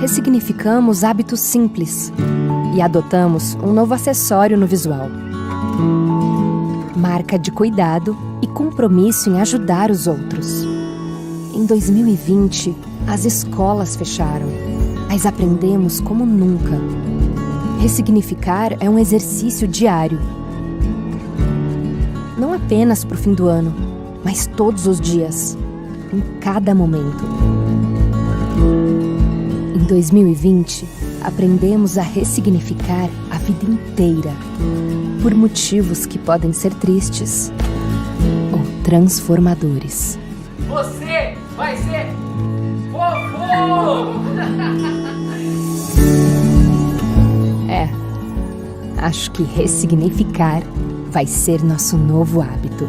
ressignificamos hábitos simples e adotamos um novo acessório no visual. Marca de cuidado e compromisso em ajudar os outros. Em 2020, as escolas fecharam, mas aprendemos como nunca. Ressignificar é um exercício diário. Não apenas para o fim do ano, mas todos os dias, em cada momento. Em 2020, aprendemos a ressignificar a vida inteira, por motivos que podem ser tristes ou transformadores. Você vai ser fofo! Acho que ressignificar vai ser nosso novo hábito.